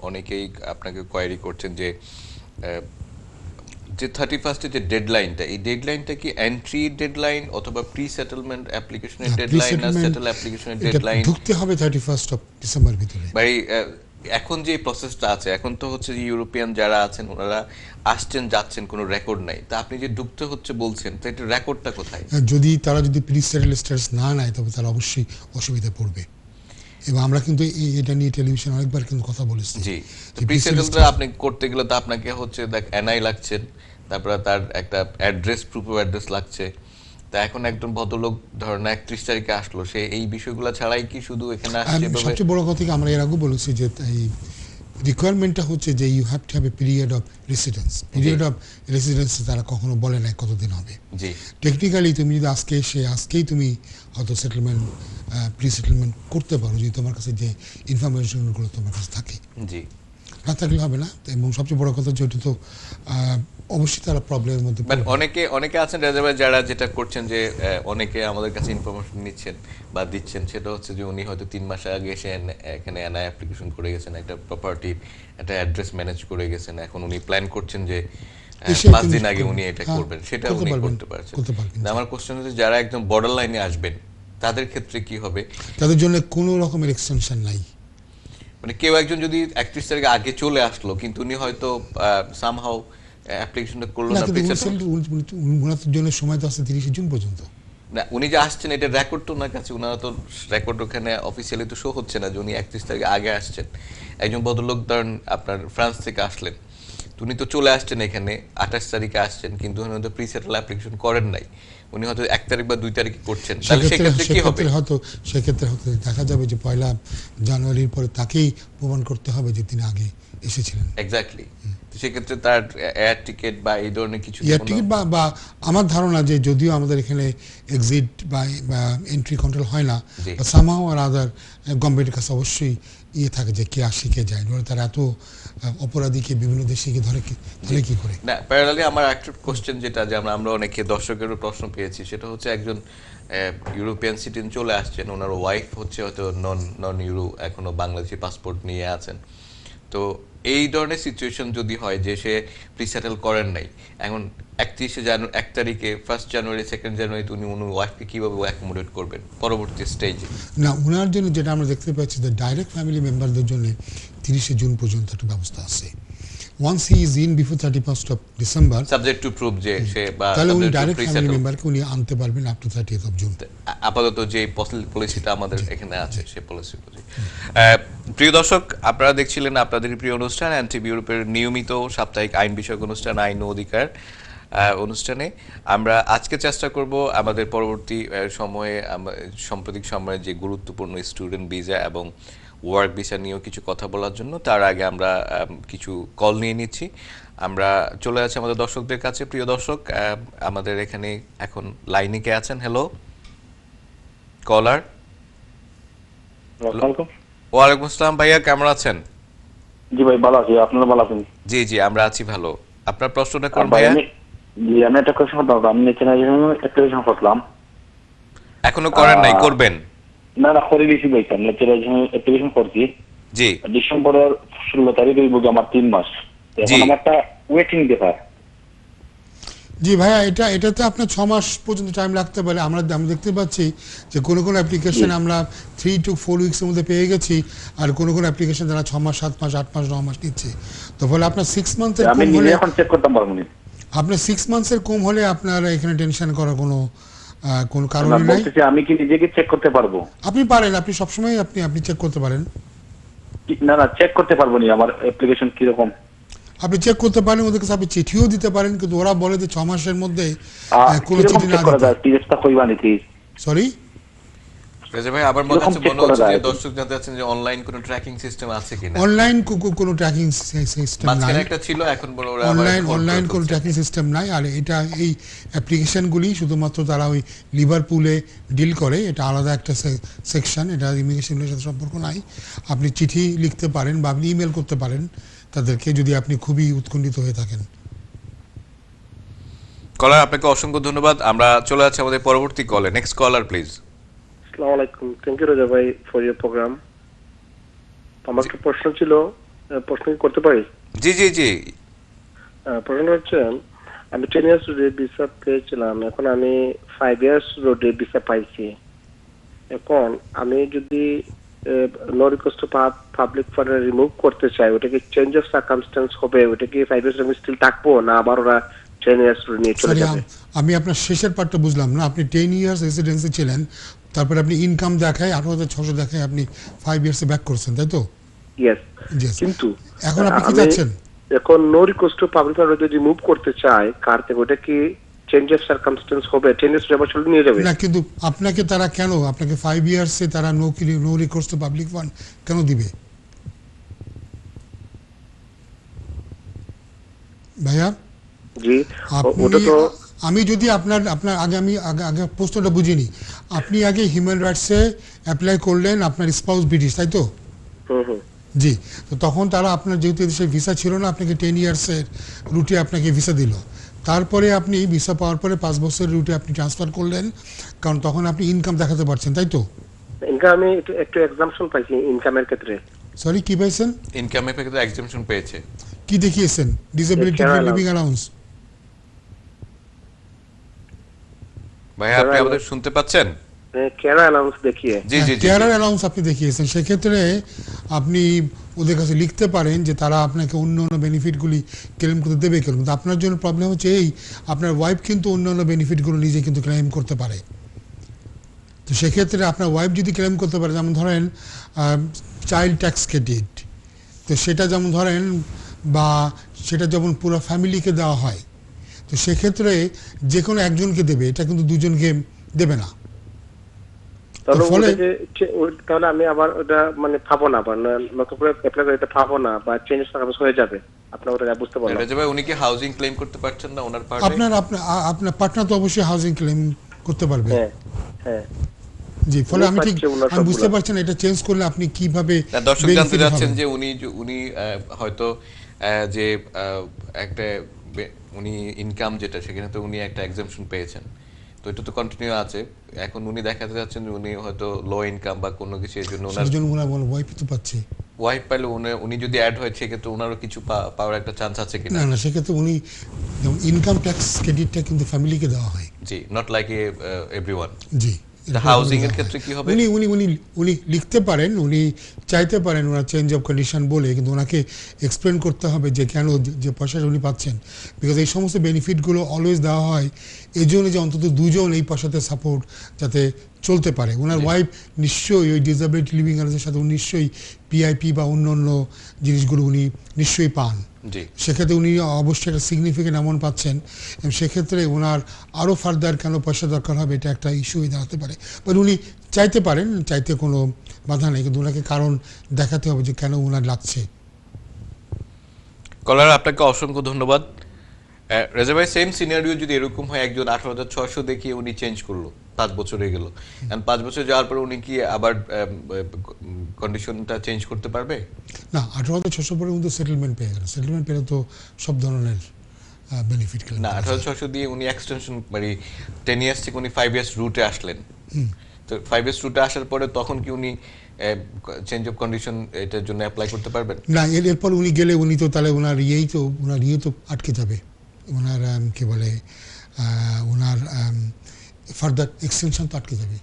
অনেকেই আপনাকে কোয়ারি করছেন যে 31 যে ডেডলাইনটা, এই ডেডলাইনটা কি এন্ট্রি ডেডলাইন অথবা প্রি সেটেলমেন্ট অ্যাপ্লিকেশনের ডেডলাইন না সেটেল অ্যাপ্লিকেশনের ডেডলাইন? ঢুকতে হবে 31 ডিসেম্বর ভিতরে। ভাই, এখন যে প্রসেসটা আছে, এখন তো হচ্ছে যে ইউরোপিয়ান যারা আছেন ওনারা আসছেন যাচ্ছেন, কোনো রেকর্ড নাই, তা আপনি যে ঢুকতে হচ্ছে বলছেন, তো এটা রেকর্ডটা কোথায়? তারা যদি প্রি সেটেল স্ট্যাটাস না নেয় তবে তারা অবশ্যই অসুবিধা পড়বে, এবং আমরা কিন্তু এটা নিয়ে টেলিভিশন অনেকবার কিন্তু কথা বলেছি। জি, প্রি সেটেলটা আপনি করতে গেলে তো আপনাকে হচ্ছে এনআই লাগছেন, তারপরে তার একটা অ্যাড্রেস, প্রুফ অফ অ্যাড্রেস লাগছে। তা এখন একজন ভদ্রলোক ধরেন 31 তারিখে আসলো, সে এই বিষয়গুলো ছাড়াই কি শুধু এখানে আসছে? সবচেয়ে বড় কথা কি, আমরা এর আগে বলেছি যে এই রিকোয়ারমেন্টটা হচ্ছে যে you have to have a period of residence. Period of residence তারা কখনো বলে না কতদিন হবে। জি, টেকনিক্যালি তুমি যদি আজকেই তুমি হয়তো সেটেলমেন্ট, প্রি সেটেলমেন্ট করতে পারো যদি তোমার কাছে যে ইনফরমেশনগুলো তোমার কাছে থাকে। জি, না থাকলে হবে না। এবং সবচেয়ে বড় কথা যেটা তো অবশ্যই তারা প্রবলেমের মধ্যে অনেকে আছেন রেজার্ভার যারা যেটা করছেন যে অনেকে আমাদের কাছে ইনফরমেশন নিচ্ছেন বা দিচ্ছেন, সেটা হচ্ছে যে উনি হয়তো 3 মাস আগে এসে এখানে এনআই অ্যাপ্লিকেশন করে গেছেন, একটা প্রপার্টির একটা অ্যাড্রেস ম্যানেজ করে গেছেন, এখন উনি প্ল্যান করছেন যে 5 দিন আগে উনি এটা করবেন, সেটা উনি করতে পারছেন। আমার কোশ্চেন হচ্ছে যারা একদম বর্ডার লাইনে আসবেন তাদের ক্ষেত্রে কি হবে? তাদের জন্য কোনো রকমের এক্সটেনশন নাই। মানে কেউ একজন যদি 31 তারিখ আগে চলে আসলো কিন্তু উনি হয়তো সামহাউ অ্যাপ্লিকেশনটা করলো না, ওনার জন্য সময় তো আছে 30 জুন পর্যন্ত। না, উনি যে আসছেন এটা রেকর্ড তো ওনার কাছে, ওনারা তো রেকর্ড ওখানে অফিসিয়ালি তো শো হচ্ছে না যে উনি 31 তারিখ আগে আসছেন। একজন ভদ্রলোক ধরেন আপনার ফ্রান্স থেকে আসলেন, উনি তো চলে আসছেন এখানে 28 তারিখে আসছেন, কিন্তু উনি হয়তো প্রি সেটেল অ্যাপ্লিকেশন করেন নাই, উনি হয়তো 1 তারিখ বা 2 তারিখে করছেন। তাহলে সেক্ষেত্রে কি হবে? সেক্ষেত্রে হয়তো দেখা যাবে যে 1 জানুয়ারির পরে তাকেই প্রমাণ করতে হবে যে তিনি আগে এসেছিলেন। এক্স্যাক্টলি। সেক্ষেত্রে তার এয়ার টিকেট বা এই ধরনের কিছু, এয়ার টিকেট বা আমার ধারণা যে যদিও আমাদের এখানে এক্সিট বা এন্ট্রি কন্ট্রোল হয় না, সামহাউ আর আদার গভর্নমেন্টের কাছে অবশ্যই থাকে যে কে আসে কে যায়, তারা এত অপরাধীকে বিভিন্ন দেশে গিয়ে ধরে কি করে না। প্যারালালি আমার একটা কোশ্চেন যেটা যে আমরা অনেকে দর্শকেরও প্রশ্ন পেয়েছি, সেটা হচ্ছে একজন ইউরোপিয়ান সিটিজেন চলে আসছেন, ওনার ওয়াইফ হচ্ছে হয়তো নন ইউরো, এখনো বাংলাদেশি পাসপোর্ট নিয়ে আছেন। তো এই ধরনের সিচুয়েশন যদি হয় যে সে প্রিসেটেল করেন নাই, এখন 1 তারিখে 1 জানুয়ারি 2 জানুয়ারিতে উনি ওয়াইফকে কিভাবে অ্যাকোমোডেট করবেন পরবর্তী স্টেজে? না, ওনার জন্য যেটা আমরা দেখতে পাচ্ছি যে ডাইরেক্ট ফ্যামিলি মেম্বারদের জন্য 30 জুন পর্যন্ত একটা ব্যবস্থা আছে। Once he is in before 31st of December, subject to prove যে সে বা তাহলে উনি ডাইরেক্ট ফ্যামিলি মেম্বারকে উনি আনতে পারবেন up to 30th of June। আপাতত যে পলিসিটা আমাদের এখানে আছে সেই পলিসি বুঝি। প্রিয় দর্শক, আপনারা দেখছিলেন আপনাদের প্রিয় অনুষ্ঠান এনটিভি ইউরোপের নিয়মিত সাপ্তাহিক আইন বিষয়ক অনুষ্ঠান আইন ও অধিকার অনুষ্ঠানে। আমরা আজকে চেষ্টা করব আমাদের পরবর্তী সময়ে সাম্প্রতিক সময়ে যে গুরুত্বপূর্ণ স্টুডেন্ট ভিসা এবং ওয়ার্ক ভিসা নিয়েও কিছু কথা বলার জন্য। তার আগে আমরা কিছু কল নিয়ে নিচ্ছি। আমরা চলে যাচ্ছি আমাদের দর্শকদের কাছে। প্রিয় দর্শক, আমাদের এখানে এখন লাইনে কে আছেন? হ্যালো কলার। ওয়ালাইকুম আসসালাম ভাইয়া, কেমন আছেন? জি ভাই ভালো আছি, আপনারা ভালো আছেন? জি জি আমরা আছি ভালো। আপনার প্রশ্নটা কোন ভাইয়া? জি আমি একটা কোশ্চেন করতে, আমি ন্যাশনালাইজেশন অ্যাপ্লিকেশন করলাম। এখনো করেন নাই? করবেন? না না, করে দিয়েছি ভাই, ন্যাশনালাইজেশন অ্যাপ্লিকেশন করছি। জি ডিসেম্বরের 16 তারিখ হইব আমার 3 মাস। এখন আমার একটা ওয়েটিং ব্যাপার। জি ভাইয়া, এটাতে আপনার 6 মাস পর্যন্ত টাইম লাগতে পারে। আমরা দেখতে পাচ্ছি যে কোনো অ্যাপ্লিকেশন আমরা 3 to 4 উইকসের মধ্যে পেয়ে গেছি, আর কোনো অ্যাপ্লিকেশন যারা 6 মাস 7 মাস 8 মাস 9 মাস নিচ্ছে। তো ফলে আপনার 6 মান্থের আমি নিজে এখন চেক করতে পারবো না। আপনার 6 মান্থসের কম হলে আপনার এখানে টেনশন করার কোনো কারণ নাই। আমি কি নিজেকে চেক করতে পারবো? আপনি পারেন, আপনি সবসময় আপনি চেক করতে পারেন। না না, চেক করতে পারবো না আমার অ্যাপ্লিকেশন কি রকম। আপনি চেক করতে পারেন, ওদের কাছে আপনি চিঠিও দিতে পারেন, কিন্তু ওরা বলে যে 6 মাসের মধ্যে কোনো চিঠি না দিতে। সরি রেজা ভাই, আবার মনে হচ্ছে যে দর্শক জানতে চাচ্ছেন যে অনলাইন কোনো ট্র্যাকিং সিস্টেম আছে কিনা। অনলাইন কোনো ট্র্যাকিং সিস্টেম নাই, মাঝখানে একটা ছিল, এখন বড় ওরা অনলাইন কোনো ট্র্যাকিং সিস্টেম নাই। আর এটা এই অ্যাপ্লিকেশনগুলি শুধুমাত্র তারা ওই লিভারপুলে ডিল করে, এটা আলাদা একটা সেকশন, এটা ইমিগ্রেশনের সাথে সম্পর্ক নাই। আপনি চিঠি লিখতে পারেন বা আপনি ইমেল করতে পারেন তাদেরকে, যদি আপনি খুবই উৎকণ্ঠিত হয়ে থাকেন। কলার, আপনাকে অসংখ্য ধন্যবাদ। আমরা চলে যাচ্ছি আমাদের পরবর্তী কলে। Next collar please. আসসালামু আলাইকুম, থ্যাংক ইউ রাজা ভাই ফর ইওর প্রোগ্রাম। আমার একটা প্রশ্ন ছিল, প্রশ্ন করতে পারি? জি জি জি। প্রশ্ন হচ্ছে, আমি 10 ইয়ার্স রোডে ভিসা পেয়েছিলাম, এখন আমি 5 ইয়ার্স রোডে ভিসা পাইছি। এখন আমি যদি no request to public fund remove করতে চাই, ওটা কি চেঞ্জ অফ সার্কামস্ট্যান্স হবে? ওটা কি 5 ইয়ার্স আমি স্টিল থাকবো, না আবার ওরা 10 ইয়ার্স রোড নিয়ে চলে যাবে? আমি আপনার শেষের পার্টটা বুঝলাম না। আপনি 10 ইয়ার্স রেসিডেন্সি ছিলেন, তারপরে আপনি ইনকাম দেখায় 18,600 দেখায় আপনি 5 ইয়ার্সে ব্যাক করছেন, তাই তো? ইয়েস। কিন্তু এখন আপনি কি চাচ্ছেন? এখন no request to public fund যদি রিমুভ করতে চাই কার থেকে, ওটা কি চেঞ্জ অফ সার্কামস্ট্যান্স হবে? 10 ইয়ার্স আবার চলে নিয়ে যাবে? না, কিন্তু আপনাকে তারা কেন, আপনাকে 5 ইয়ার্সে তারা no recourse to public fund কেন দিবে ভাইয়া? জি, ওটা তো আমি যদি আপনার আগে আগে প্রশ্নটা বুঝিনি। আপনি আগে হিউম্যান রাইটসে অ্যাপ্লাই করলেন, আপনার স্পাউস ব্রিটিশ, তাই তো? জি। তো তখন তারা আপনার যেহেতু দেশে ভিসা ছিল না, আপনাকে 10 ইয়ার্সের রুটে আপনাকে ভিসা দিল। তারপরে আপনি ভিসা পাওয়ার পরে 5 বছরের রুটে আপনি ট্রান্সফার করলেন, কারণ তখন আপনি ইনকাম দেখাতে পারছেন, তাই তো? ইনকাম আমি একটু এক্সাম্পশন পাইছি ইনকামের ক্ষেত্রে। সরি, কি পাইছেন? ইনকামের ক্ষেত্রে এক্সাম্পশন পেয়েছে। কি দেখিয়েছেন? Disability living allowance? ভাই আপনি আমাদের শুনতে পাচ্ছেন? কেয়ার অ্যালাউন্স দেখিয়ে জি জি কেয়ার অ্যালাউন্স আপনি দেখিয়েছেন, সেক্ষেত্রে আপনি ওদের কাছে লিখতে পারেন যে তারা আপনাকে অন্য অন্য বেনিফিটগুলি ক্লেম করতে দেবে কেন। কিন্তু আপনার জন্য প্রবলেম হচ্ছে এই, আপনার ওয়াইফ কিন্তু অন্য অন্য বেনিফিটগুলো নিজে কিন্তু ক্লেম করতে পারে। তো সেক্ষেত্রে আপনার ওয়াইফ যদি ক্লেম করতে পারে, যেমন ধরেন চাইল্ড ট্যাক্স ক্রেডিট, তো সেটা যেমন ধরেন, বা সেটা যেমন পুরো ফ্যামিলিকে দেওয়া হয়, তো সেক্ষেত্রে যে কোনো একজনকে দেবে, এটা কিন্তু দুজনকে দেবে না। তাহলে আমি আবার ওটা মানে পাবো না, বা নতুন করে অ্যাপ্লাই করতে পাবো না, বা চেঞ্জ হয়ে যাবে। আপনার ওটা বুঝতে পারলাম। রাজা ভাই উনি কি হাউজিং ক্লেম করতে পারছেন না ওনার পার্টে? আপনার পার্টনার তো অবশ্যই হাউজিং ক্লেম করতে পারবে। হ্যাঁ জি, ফলে আমি বুঝতে পারছি না এটা চেঞ্জ করলে আপনি কিভাবে। দর্শক জানতে যাচ্ছেন যে উনি হয়তো যে একটা উনি ইনকাম যেটা সেখানে তো উনি একটা এক্সাম্পশন পেয়েছেন, তো এটা তো কন্টিনিউ আছে। এখন উনি দেখাতে যাচ্ছেন যে উনি হয়তো লো ইনকাম বা কোনো কিছু এর জন্য ওনার ওয়াইফ তো পাচ্ছে। ওয়াইফ পাইলে উনি যদি অ্যাড হয় সেক্ষেত্রে ওনারও কিছু পাওয়ার একটা চান্স আছে কিনা? না, সেক্ষেত্রে উনি ইনকাম ট্যাক্স ক্রেডিটটা কিন্তু ফ্যামিলিকে দেওয়া হয়। জি, নট লাইক এভরিওয়ান। জি, হাউজিং এর ক্ষেত্রে কি হবে? উনি লিখতে পারেন, উনি চাইতে পারেন ওনার চেঞ্জ অফ কন্ডিশন বলে, কিন্তু ওনাকে এক্সপ্লেন করতে হবে যে কেন যে পয়সাটা উনি পাচ্ছেন। বিকজ এই সমস্ত বেনিফিটগুলো অলওয়েজ দেওয়া হয় এই জন্য যে অন্তত দুজন এই পয়সাতে সাপোর্ট যাতে চলতে পারে। ওনার ওয়াইফ নিশ্চয়ই ওই ডিসেবিলিটি লিভিং অ্যালাউন্সের সাথে উনি নিশ্চয়ই পিআইপি বা অন্য অন্য জিনিসগুলো উনি নিশ্চয়ই পান। সেক্ষেত্রে উনি অবশ্যই একটা সিগনিফিকেন্ট অ্যামাউন্ট পাচ্ছেন, এবং সেক্ষেত্রে ওনার আরও ফার্দার কেন পয়সা দরকার হবে এটা একটা ইস্যু হয়ে দাঁড়াতে পারে। বাট উনি চাইতে পারেন, চাইতে কোনো বাধা নেই, কিন্তু ওনাকে কারণ দেখাতে হবে যে কেন ওনার লাগছে। কলার আপনাকে অসংখ্য ধন্যবাদ। রেজা ভাই, সেম সিনারিও যদি এরকম হয়, একজন 18,600 দেখিয়ে উনি চেঞ্জ করলো, 5 বছর হয়ে গেল, এন্ড 5 বছর যাওয়ার পর উনি কি আবার কন্ডিশনটা চেঞ্জ করতে পারবে? না, 18,600 পরে কিন্তু সেটেলমেন্ট পেয়ে গেল। সেটেলমেন্ট পেলে তো সব ধরনের বেনিফিট গেল না। 18,600 দিয়ে উনি এক্সটেনশন মানে 10 ইয়ার্স থেকে উনি 5 ইয়ার্স রুটে আসলেন, তো 5 ইয়ার্স রুটে আসার পরে তখন কি উনি চেঞ্জ অফ কন্ডিশন এটার জন্য অ্যাপ্লাই করতে পারবেন? না, এরপর উনি গেলে উনি তো তাহলে ওনার ইয়ে তো আটকে যাবে, ওনার কি বলে ওনার ফার্দার এক্সটেনশন তো আটকে যাবে।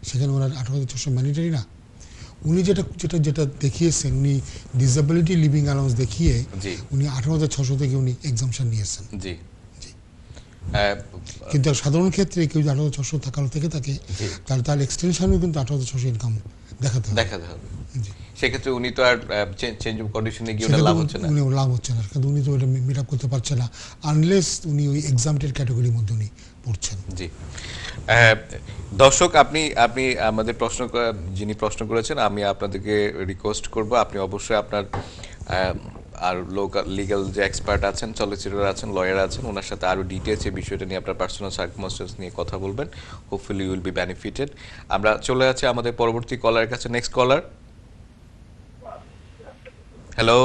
সেখানে ওনার 18,600 ম্যান্ডেটরি না। উনি যেটা দেখিয়েছেন, উনি ডিসেবিলিটি লিভিং অ্যালাউন্স দেখিয়ে উনি 18,600 থেকে উনি এক্সাম্পশন নিয়েছেন। জি, কিন্তু সাধারণ ক্ষেত্রে কেউ 18,600 থেকে থাকে, তার এক্সটেনশনও কিন্তু 18,600 ইনকাম দেখাতে হবে। সেক্ষেত্রে উনি তো আর চেঞ্জ অফ কন্ডিশনে গিয়ে লাভ হচ্ছে না। উনি লাভ হচ্ছে না, কিন্তু উনি তো এটা মিট আপ করতে পারছে না আনলেস উনি ওই এক্সাম্পটেড ক্যাটাগরির মধ্যে উনি পড়ছেন। জি, দর্শক আপনি আমাদের যিনি প্রশ্ন করেছেন, আমি আপনাদেরকে রিকোয়েস্ট করব আপনি অবশ্যই আপনার আর লিগ্যাল যে এক্সপার্ট আছেন, সলিসিটর আছেন, লয়ার আছেন, ওনার সাথে আরও ডিটেলস এই বিষয়টা নিয়ে আপনার পার্সোনাল সার্কামস্টেন্স নিয়ে কথা বলবেন। Hopefully you will be benefited. আমরা চলে যাচ্ছি আমাদের পরবর্তী কলারের কাছে। Next caller. হ্যালো।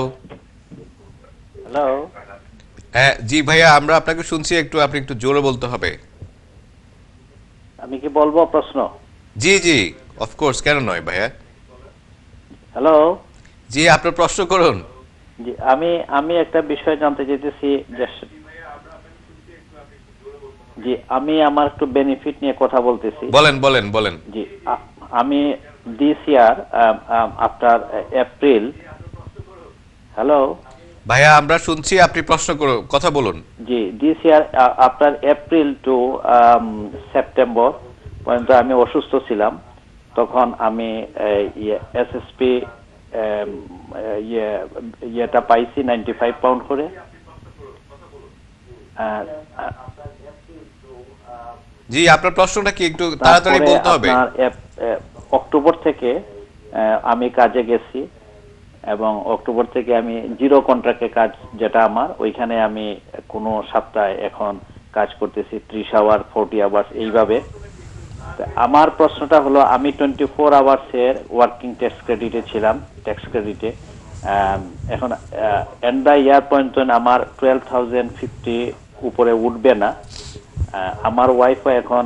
হ্যাঁ জি ভাইয়া, আমরা আপনাকে শুনছি, আপনি একটু জোরে বলতে হবে। আমি কি বলবো প্রশ্ন? জি জি, অফকোর্স, কেন নয় ভাইয়া। হ্যালো। জি, আপনার প্রশ্ন করুন। জি, আমি একটা বিষয় জানতে চাইতেছি। জি, আমি আমার একটু বেনিফিট নিয়ে কথা বলতেছি। বলেন। জি, আমি this year after April. Hello ভাইয়া, আমরা শুনছি, আপনি প্রশ্ন কথা বলুন। জি, this year after April to September পর্যন্ত আমি অসুস্থ ছিলাম। তখন আমি এসএসপি ইয়েটা পাইছি 95 পাউন্ড করে। জি, আপনার প্রশ্নটা কি একটু তাড়াতাড়ি বলতে হবে। অক্টোবর থেকে আমি কাজে গেছি, এবং অক্টোবর থেকে আমি জিরো কন্ট্রাক্টে কাজ, যেটা আমার ওইখানে আমি কোনো সপ্তাহে এখন কাজ করতেছি 30 আওয়ার 40 আওয়ার্স এইভাবে। আমার প্রশ্নটা হলো, আমি 24 আওয়ার্সের ওয়ার্কিং ট্যাক্স ক্রেডিটে ছিলাম, ট্যাক্স ক্রেডিটে। এখন এন্ড দ্য ইয়ার পর্যন্ত আমার 12,050 উপরে উঠবে না। আমার ওয়াইফও এখন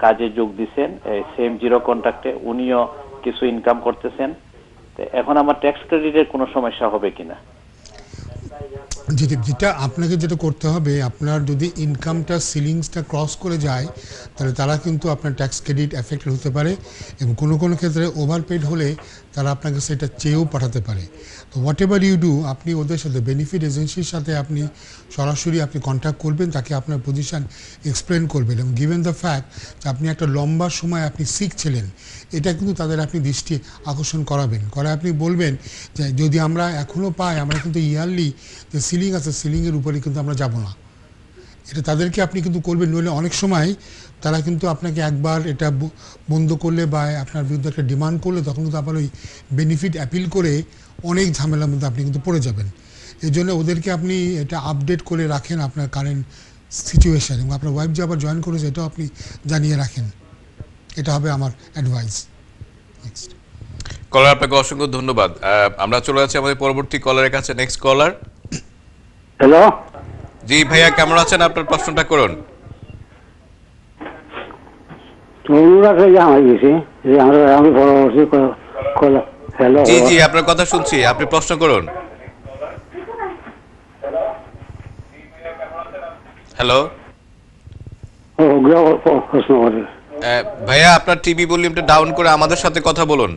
কাজে যোগ দিচ্ছেন সেম জিরো কন্ট্রাক্টে, উনিও কিছু ইনকাম করতেছেন। এখন আমার ট্যাক্স ক্রেডিটের কোনো সমস্যা হবে কিনা? যেটা আপনাকে যেটা করতে হবে, আপনার যদি ইনকামটা সিলিংসটা ক্রস করে যায় তাহলে তারা কিন্তু আপনার ট্যাক্স ক্রেডিট এফেক্টেড হতে পারে, এবং কোনো কোনো ক্ষেত্রে ওভারপেড হলে তারা আপনাকে সেটা চেয়েও পাঠাতে পারে। তো হোয়াট এভার ইউ ডু, আপনি ওদের সাথে বেনিফিট এজেন্সির সাথে আপনি সরাসরি আপনি কন্ট্যাক্ট করবেন, তাকে আপনার পজিশন এক্সপ্লেন করবেন, এবং গিভেন দ্য ফ্যাক্ট যে আপনি একটা লম্বা সময় আপনি শিখছিলেন, এটা কিন্তু তাদের আপনি দৃষ্টি আকর্ষণ করাবেন। আপনি বলবেন যে যদি আমরা এখনও পাই, আমরা কিন্তু ইয়ারলি যে সিলিং আছে সিলিংয়ের উপরে কিন্তু আমরা যাব না। এটা তাদেরকে আপনি কিন্তু করবেন, নইলে অনেক সময় তারা কিন্তু আপনাকে একবার এটা বন্ধ করলে বা আপনার বিরুদ্ধে একটা ডিমান্ড করলে তখন কিন্তু আপনার ওই বেনিফিট অ্যাপিল করে অনেক ঝামেলার মধ্যে আপনি কিন্তু পড়ে যাবেন। এই জন্য ওদেরকে আপনি এটা আপডেট করে রাখেন আপনার কারেন্ট সিচুয়েশান, এবং আপনার ওয়াইফ যে আবার জয়েন করেছে এটাও আপনি জানিয়ে রাখেন। এটা হবে আমার অ্যাডভাইস। নেক্সট কলার, আপনাকে অসংখ্য ধন্যবাদ। আমরা চলে যাচ্ছি আমাদের পরবর্তী কলারের কাছে। Next caller. হ্যালো, জি ভাইয়া, কেমন আছেন? আপনার প্রশ্নটা করুন। জি জি, আপনার কথা শুনছি, আপনি প্রশ্ন করুন। হ্যালো ভাইয়া, আপনার টিভি ভলিউমটা ডাউন করে আমাদের সাথে কথা বলুন।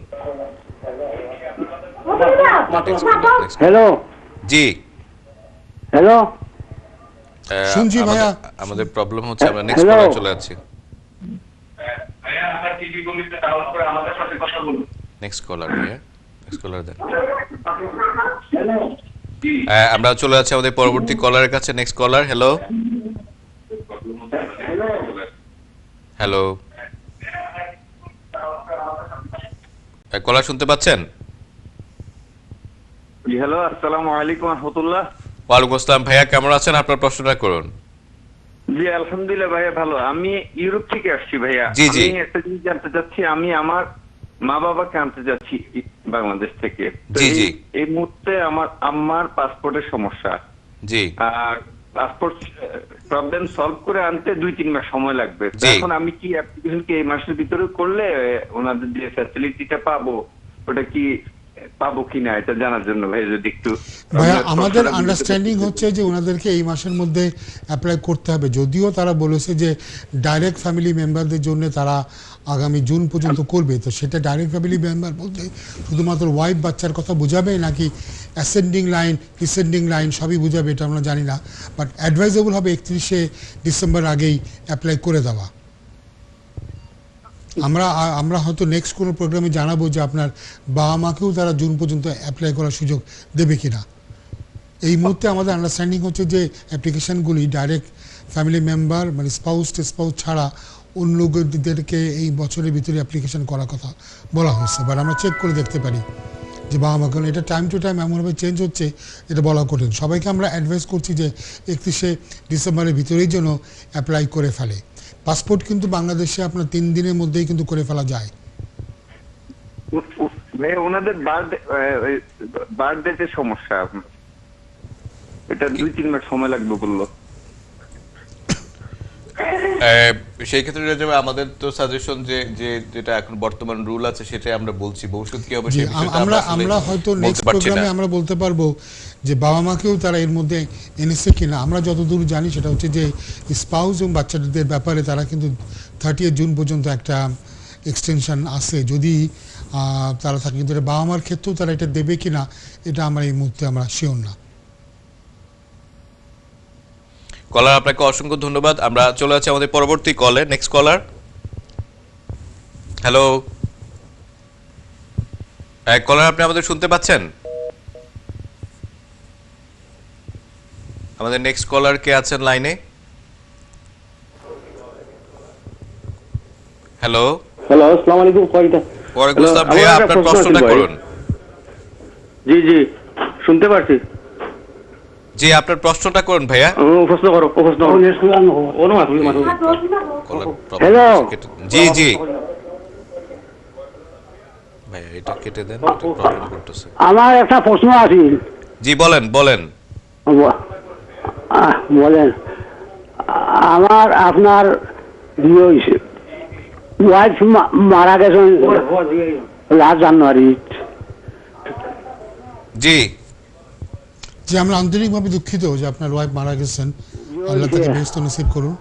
হ্যালো, জি হ্যালো, শুনছি ভাইয়া। আমাদের প্রবলেম হচ্ছে, আমরা নেক্সট কলার চলে যাচ্ছি। নেক্সট কলার ভাইয়া, নেক্সট কলার দেন। আমরা চলে যাচ্ছি আমাদের পরবর্তী কলারের কাছে। Next caller. হ্যালো হ্যালো, কলার শুনতে পাচ্ছেন? হ্যালো, আসসালামু আলাইকুম ওয়া রাহমাতুল্লাহ। ওয়ালাইকুম আসসালাম। ভাইয়া কেমন আছেন? আপনার প্রশ্নটা করুন। জি আলহামদুলিল্লাহ ভাইয়া ভালো। আমি ইউরোপ থেকে আসছি ভাইয়া। জি জি, আমি একটা জিনিস জানতে চাচ্ছি, আমি আমার মা বাবাকে আনতে যাচ্ছি বাংলাদেশ থেকে। জি জি, এই মুহূর্তে আমার আম্মার পাসপোর্টের সমস্যা। জি, আর পাসপোর্ট প্রবলেম সলভ করে আনতে 2-3 মাস সময় লাগবে। এখন আমি কি অ্যাপ্লিকেশন কি এই মাসের ভিতরে করলে ওনাদের যে ফ্যাসিলিটিটা পাবো ওটা কি পাবো কিনা এটা জানার জন্য ভাই যদি একটু। ভাইয়া আমাদের আন্ডারস্ট্যান্ডিং হচ্ছে যে ওনাদেরকে এই মাসের মধ্যে অ্যাপ্লাই করতে হবে, যদিও তারা বলেছে যে ডাইরেক্ট ফ্যামিলি মেম্বারদের জন্য তারা আগামী জুন পর্যন্ত করবে। তো সেটা ডাইরেক্ট ফ্যামিলি মেম্বার বলতে শুধুমাত্র ওয়াইফ বাচ্চার কথা বোঝাবে নাকি অ্যাসেন্ডিং লাইন ডিসেন্ডিং লাইন সবই বোঝাবে এটা আমরা জানি না, বাট অ্যাডভাইজেবল হবে 31শে ডিসেম্বর আগেই অ্যাপ্লাই করে দেওয়া। আমরা হয়তো নেক্সট কোনো প্রোগ্রামে জানাবো যে আপনার বাবা মাকেও তারা জুন পর্যন্ত অ্যাপ্লাই করার সুযোগ দেবে কিনা। এই মুহূর্তে আমাদের আন্ডারস্ট্যান্ডিং হচ্ছে যে অ্যাপ্লিকেশানগুলি ডাইরেক্ট ফ্যামিলি মেম্বার মানে স্পাউস ছাড়া অন্য লোকদেরকে এই বছরের ভিতরে অ্যাপ্লিকেশান করার কথা বলা হয়েছে। বাট আমরা চেক করে দেখতে পারি যে বাবা মা, কারণ এটা টাইম টু টাইম এমনভাবে চেঞ্জ হচ্ছে এটা বলা কঠিন। সবাইকে আমরা অ্যাডভাইস করছি যে 31শে ডিসেম্বরের ভিতরেই যেন অ্যাপ্লাই করে ফেলে। পাসপোর্ট কিন্তু বাংলাদেশে আপনার 3 দিনের মধ্যেই কিন্তু করে ফেলা যায়। ওনাদের বার্থডেতে সমস্যা, এটা 2-3 মাস সময় লাগবে বললো। সেই ক্ষেত্রে আমাদের তো সাজেশন যে যেটা এখন বর্তমান রুল আছে সেটাই আমরা বলছি, ভবিষ্যৎ কি হবে সেই বিষয়টা আমরা হয়তো নেক্সট প্রোগ্রামে আমরা বলতে পারবো যে বাবা মাকেও তারা এর মধ্যে এনেছে কিনা। আমরা যতদূর জানি সেটা হচ্ছে যে স্পাউস এবং বাচ্চাদের ব্যাপারে তারা কিন্তু 30 জুন পর্যন্ত একটা এক্সটেনশন আছে, যদি তারা থাকে। কিন্তু বাবা মার ক্ষেত্রেও তারা এটা দেবে কিনা এটা আমরা এই মুহূর্তে আমরা শিওর না। কলার, আপনাকে অসংখ্য ধন্যবাদ। আমরা চলে যাচ্ছি আমাদের পরবর্তী কলে। Next caller. হ্যালো কলার, আপনি আমাদের শুনতে পাচ্ছেন? আমাদের নেক্সট কলার কে আছেন লাইনে? হ্যালো হ্যালো, আসসালামু আলাইকুম। ওয়ালাইকুম আসসালাম। ভাইয়া আপনার প্রশ্নটা করুন। জি জি, শুনতে পাচ্ছি। জি, আপনার প্রশ্নটা করুন ভাইয়া। প্রশ্ন করো। হ্যালো, জি জি ভাইয়া, এটা কেটে দেন, এটা প্রবলেম করতেছে। আমার একটা প্রশ্ন আছে। জি বলেন বলেন। আমার আপনার ওয়াইফ মারা গেছেন লাস্ট জানুয়ারি। জি যে আমরা আন্তরিকভাবে দুঃখিত যে আপনার ওয়াইফ মারা গেছেন, আল্লাহ তাকে বেহেশত নসিব করুন।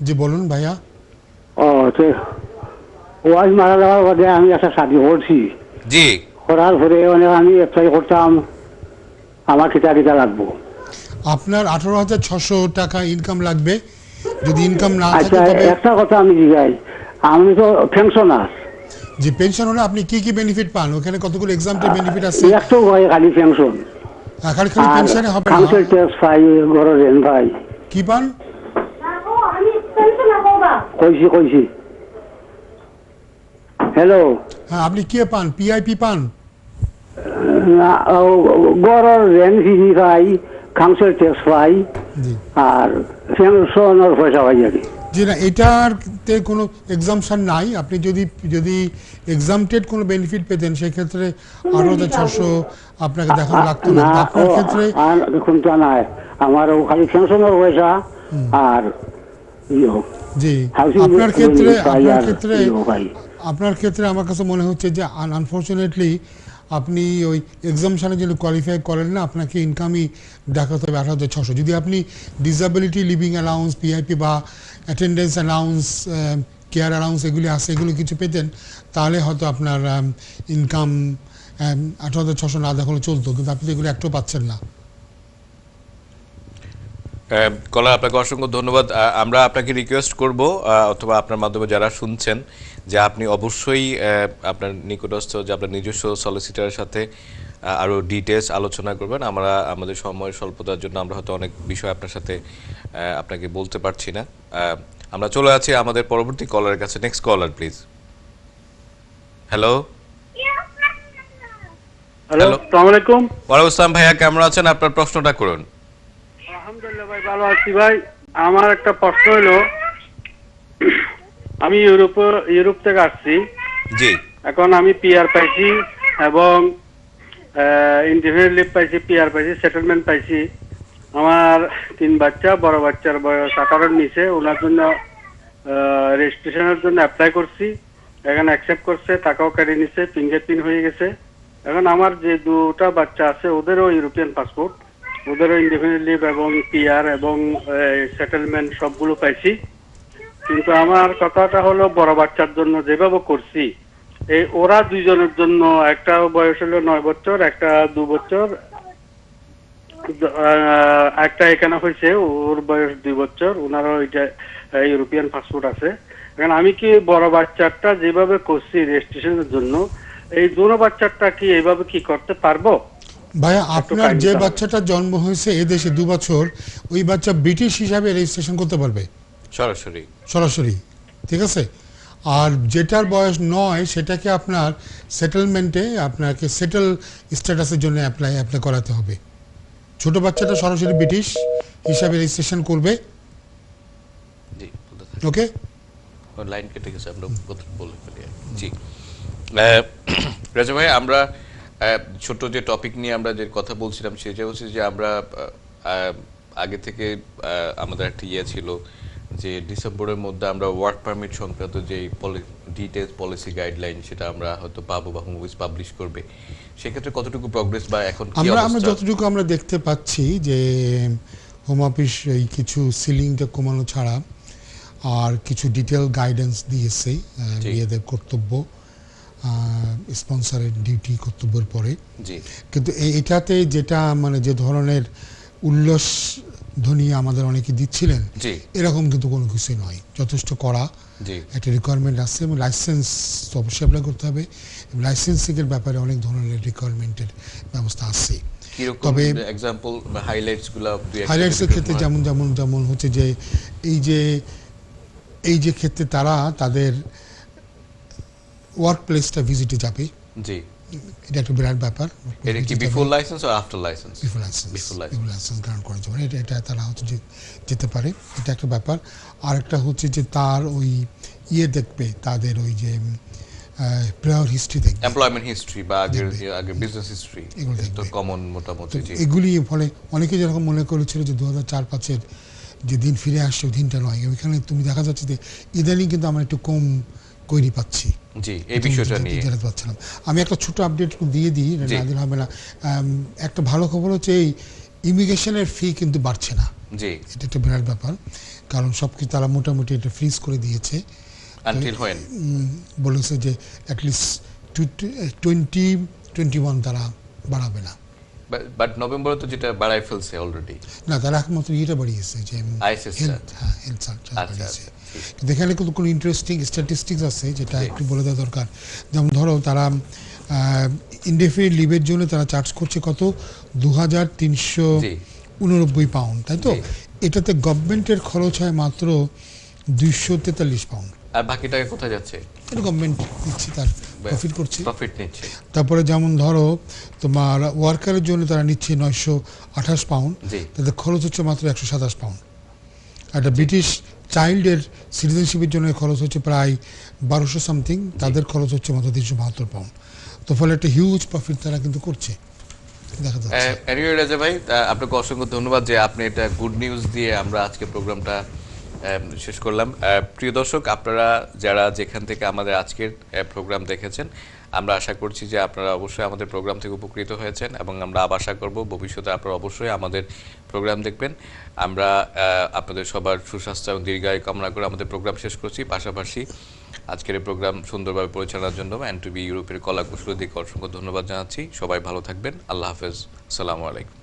জি বলুন ভাইয়া। ওয়াইফ মারা যাওয়ার পরে আমি একটা শাদি করছি। জি। করার পরে আমি অ্যাপ্লাই করতাম আমার কিতা লাগবো। আপনার 18,600 টাকা ইনকাম লাগবে। যদি ইনকাম না থাকে তবে একটা কথা আমি জিজ্ঞাই, আমি তো পেনশনার। যে পেনশন হলে আপনি কি কি বেনিফিট পান? ওখানে কতগুলো এক্সাম্পল বেনিফিট আছে। একটু হয় খালি পেনশন। খালি পেনশনে হবে না। কাউন্সিল ট্যাক্স পাই, ঘরের রেন্ট পাই। কি পান? কইছি হ্যালো। হ্যাঁ, আপনি কি পান? পিআইপি পান? ঘরের রেন্ট ফি পাই, কাউন্সিল ট্যাক্স পাই, আর পেনশনের পয়সা পাই আর কি। জি না, এটাতে কোনো এক্সামশন নাই। আপনি যদি এক্সামটেড কোনো বেনিফিট পেতেন সেক্ষেত্রে 18,600 আপনাকে দেখানো লাগতো না। আপনার ক্ষেত্রে দেখুন তা নাই, আমার খালি পেনশনের পয়সা আর জি আপনার ক্ষেত্রে আমার কাছে মনে হচ্ছে যে আনফরচুনেটলি আপনি ওই এক্সামশানে যদি কোয়ালিফাই করেন না, আপনাকে ইনকামই দেখাতে হবে 18,600। যদি আপনি ডিসএবিলিটি লিভিং অ্যালাউন্স, পিআইপি বা অ্যাটেন্ডেন্স অ্যালাউন্স, কেয়ার অ্যালাউন্স এগুলি আছে, এগুলো কিছু পেতেন তাহলে হয়তো আপনার ইনকাম 18,600 না দেখালে চলতো, কিন্তু আপনি এগুলো একটু পাচ্ছেন না। কলার আপনাকে অসংখ্য ধন্যবাদ। আমরা আপনাকে রিকোয়েস্ট করব অথবা আপনার মাধ্যমে যারা শুনছেন যে আপনি অবশ্যই আপনার নিকটস্থ যে আপনার নিজস্ব সলিসিটারের সাথে আরও ডিটেলস আলোচনা করবেন। আমরা আমাদের সময় স্বল্পতার জন্য আমরা হয়তো অনেক বিষয় আপনার সাথে আপনাকে বলতে পারছি না। আমরা চলে আছি আমাদের পরবর্তী কলারের কাছে। Next collar please. হ্যালো। আসসালামু আলাইকুম। ওয়ালাইকুম আসসালাম ভাইয়া, কেমন আছেন? আপনার প্রশ্নটা করুন। আলহামদুলিল্লাহ ভাই, ভালো আছি ভাই। আমার একটা প্রশ্ন হলো, আমি ইউরোপ থেকে আসছি। জি। এখন আমি পিআর পাইছি এবং ইনডিফিনিট লিভ পাইছি, পিআর পাইছি, সেটেলমেন্ট পাইছি। আমার 3 বাচ্চা, বড় বাচ্চার বয়স 18-র নিচে। ওনার জন্য রেজিস্ট্রেশনের জন্য অ্যাপ্লাই করছি, এখানে অ্যাকসেপ্ট করছে, টাকাও কেটে নিছে, ফিঙ্গারপ্রিন্ট হয়ে গেছে। এখন আমার যে 2টা বাচ্চা আছে ওদেরও ইউরোপিয়ান পাসপোর্ট, ওদেরও ইনডিফিনিট লিভ এবং পিআর এবং সেটেলমেন্ট সবগুলো পাইছি। কিন্তু আমার কথাটা হলো, বড় বাচ্চার জন্য যেভাবে করছি, এই ওরা 2জনের জন্য, একটা বয়স হলো 9 বছর, একটা 2 বছর, একটা এখানে হয়েছে ওর বয়স 2 বছর, ওনারও এটা ইউরোপিয়ান পাসপোর্ট আছে। এখন আমি কি বড় বাচ্চাটা যেভাবে করছি রেজিস্ট্রেশনের জন্য, এই 2 বাচ্চাটা কি এইভাবে কি করতে পারবো? ভাইয়া, আপনার যে বাচ্চাটা জন্ম হয়েছে এদেশে 2 বছর, ওই বাচ্চা ব্রিটিশ হিসাবে রেজিস্ট্রেশন করতে পারবে সরাসরি, ঠিক আছে? আর যেটার বয়স 9 সেটাকে আপনার সেটেলমেন্টে আপনাকে সেটেল স্ট্যাটাসের জন্য অ্যাপ্লাই করাতে হবে। ছোট বাচ্চাটা সরাসরি ব্রিটিশ হিসাবে রেজিস্ট্রেশন করবে। ওকে, লাইন কেটে গেছে, আমরা বলে ফেলি। জি রাজা ভাই, আমরা ছোট যে টপিক নিয়ে আমরা যে কথা বলছিলাম সেটা হচ্ছে যে আমরা আগে থেকে আমাদের একটা ছিল যে ডিসেম্বরের মধ্যে আমরা ওয়ার্ক পারমিট সংক্রান্ত যে ডিটেলস পলিসি গাইডলাইন সেটা আমরা হয়তো পাবো বা হোম অফিস পাবলিশ করবে। সেক্ষেত্রে কতটুকু প্রগ্রেস বা এখন কি অবস্থা? আমরা যতটুকু আমরা দেখতে পাচ্ছি যে হোম অফিস এই কিছু সিলিংটা কমানো ছাড়া আর কিছু ডিটেল গাইডেন্স দিয়েছে বিয়েদের কর্তব্য, স্পন্সরের ডিউটি কর্তব্যের পরে। কিন্তু এটাতে যেটা মানে যে ধরনের উল্লাস ধ্বনি আমাদের অনেকে দিচ্ছিলেন, এরকম কিন্তু কোনো কিছুই নয়। যথেষ্ট কড়া একটা রিকোয়ারমেন্ট আছে এবং লাইসেন্স অবশ্যই অ্যাপ্লাই করতে হবে। লাইসেন্সিংয়ের ব্যাপারে অনেক ধরনের রিকোয়ারমেন্টের ব্যবস্থা আছে। তবে হাইলাইটসের ক্ষেত্রে যেমন হচ্ছে যে এই যে ক্ষেত্রে তারা তাদের ওয়ার্ক প্লেসটা ভিজিটে যাবে, এটা একটা বিরাট ব্যাপার। এটা কি before licence or after licence? Before licence গ্রহণ করার জন্য এটা তারা হচ্ছে যেতে পারে, এটা একটা ব্যাপার। আর একটা হচ্ছে যে তার ওই দেখবে, তাদের ওই যে প্রায়র হিস্ট্রি দেখবে, এমপ্লয়মেন্ট হিস্ট্রি বা আগে বিজনেস হিস্ট্রি, তো কমন মোটামুটি। এগুলি ফলে অনেকে যেরকম মনে করেছিল যে 2004-05-এর যে দিন ফিরে আসছে ওই দিনটা নয়। ওইখানে তুমি দেখা যাচ্ছে যে ইদানিং কিন্তু আমরা একটু কম কৈরি পাচ্ছি। জি, এই বিষয়টা নিয়ে জানাতে পারছিলাম। আমি একটা ছোট আপডেট দিয়ে দিই, নাদিল হবে না। একটা ভালো খবর হচ্ছে ইমিগ্রেশনের ফি কিন্তু বাড়ছে না, জি এটা একটা বিরাট ব্যাপার, কারণ সবকিছু তারা মোটামুটি এটা ফ্রিজ করে দিয়েছে। আনটিল হোয়েন বলেছে যে অ্যাটলিস্ট 2021 তারা বাড়াবে না। বাট নভেম্বরে তো যেটা বাড়াই ফেলছে অলরেডি। না, তারা একমাত্র এটা বাড়িয়েছে যে হেলথ চার্জ বাড়িয়েছে। কিন্তু এখানে কিন্তু কোনো ইন্টারেস্টিং স্ট্যাটিস্টিক্স আছে যেটা একটু বলে দেওয়া দরকার। যেমন ধরো তারা ইনডেফিনিট লিভের জন্য তারা চার্জ করছে কত 2389 পাউন্ড, তাই তো? এটাতে গভর্নমেন্টের খরচ হয় মাত্র 243 পাউন্ড। আর বাকি টাকা কোথায় যাচ্ছে? এটা গভর্নমেন্ট দিচ্ছে, তার প্রফিট করছে, প্রফিট নিচ্ছে। তারপরে যেমন ধরো তোমার ওয়ার্কারের জন্য তারা নিচ্ছে 928 পাউন্ড, তাদের খরচ হচ্ছে মাত্র 127 পাউন্ড। একটা ব্রিটিশ চাইল্ডের সিটিজেনশিপের জন্য খরচ হচ্ছে প্রায় 1200 সামথিং, তাদের খরচ হচ্ছে মাত্র 372 পাউন্ড। তো ফলে একটা হিউজ প্রফিট তারা কিন্তু করছে, দেখা যাচ্ছে। এনিওয়ে রাজা ভাই, আপনাকে অসংখ্য ধন্যবাদ যে আপনি এটা গুড নিউজ দিয়ে আমরা আজকে প্রোগ্রামটা শেষ করলাম। প্রিয় দর্শক, আপনারা যারা যেখান থেকে আমাদের আজকের প্রোগ্রাম দেখেছেন, আমরা আশা করছি যে আপনারা অবশ্যই আমাদের প্রোগ্রাম থেকে উপকৃত হয়েছেন এবং আমরা আশা করব ভবিষ্যতে আপনারা অবশ্যই আমাদের প্রোগ্রাম দেখবেন। আমরা আপনাদের সবার সুস্বাস্থ্য এবং দীর্ঘায়ু কামনা করে আমাদের প্রোগ্রাম শেষ করছি। পাশাপাশি আজকের এই প্রোগ্রাম সুন্দরভাবে পরিচালনার জন্য এনটিভি ইউরোপের কলা কুশলীদেরকে অসংখ্য ধন্যবাদ জানাচ্ছি। সবাই ভালো থাকবেন। আল্লাহ হাফেজ। আসসালামু আলাইকুম।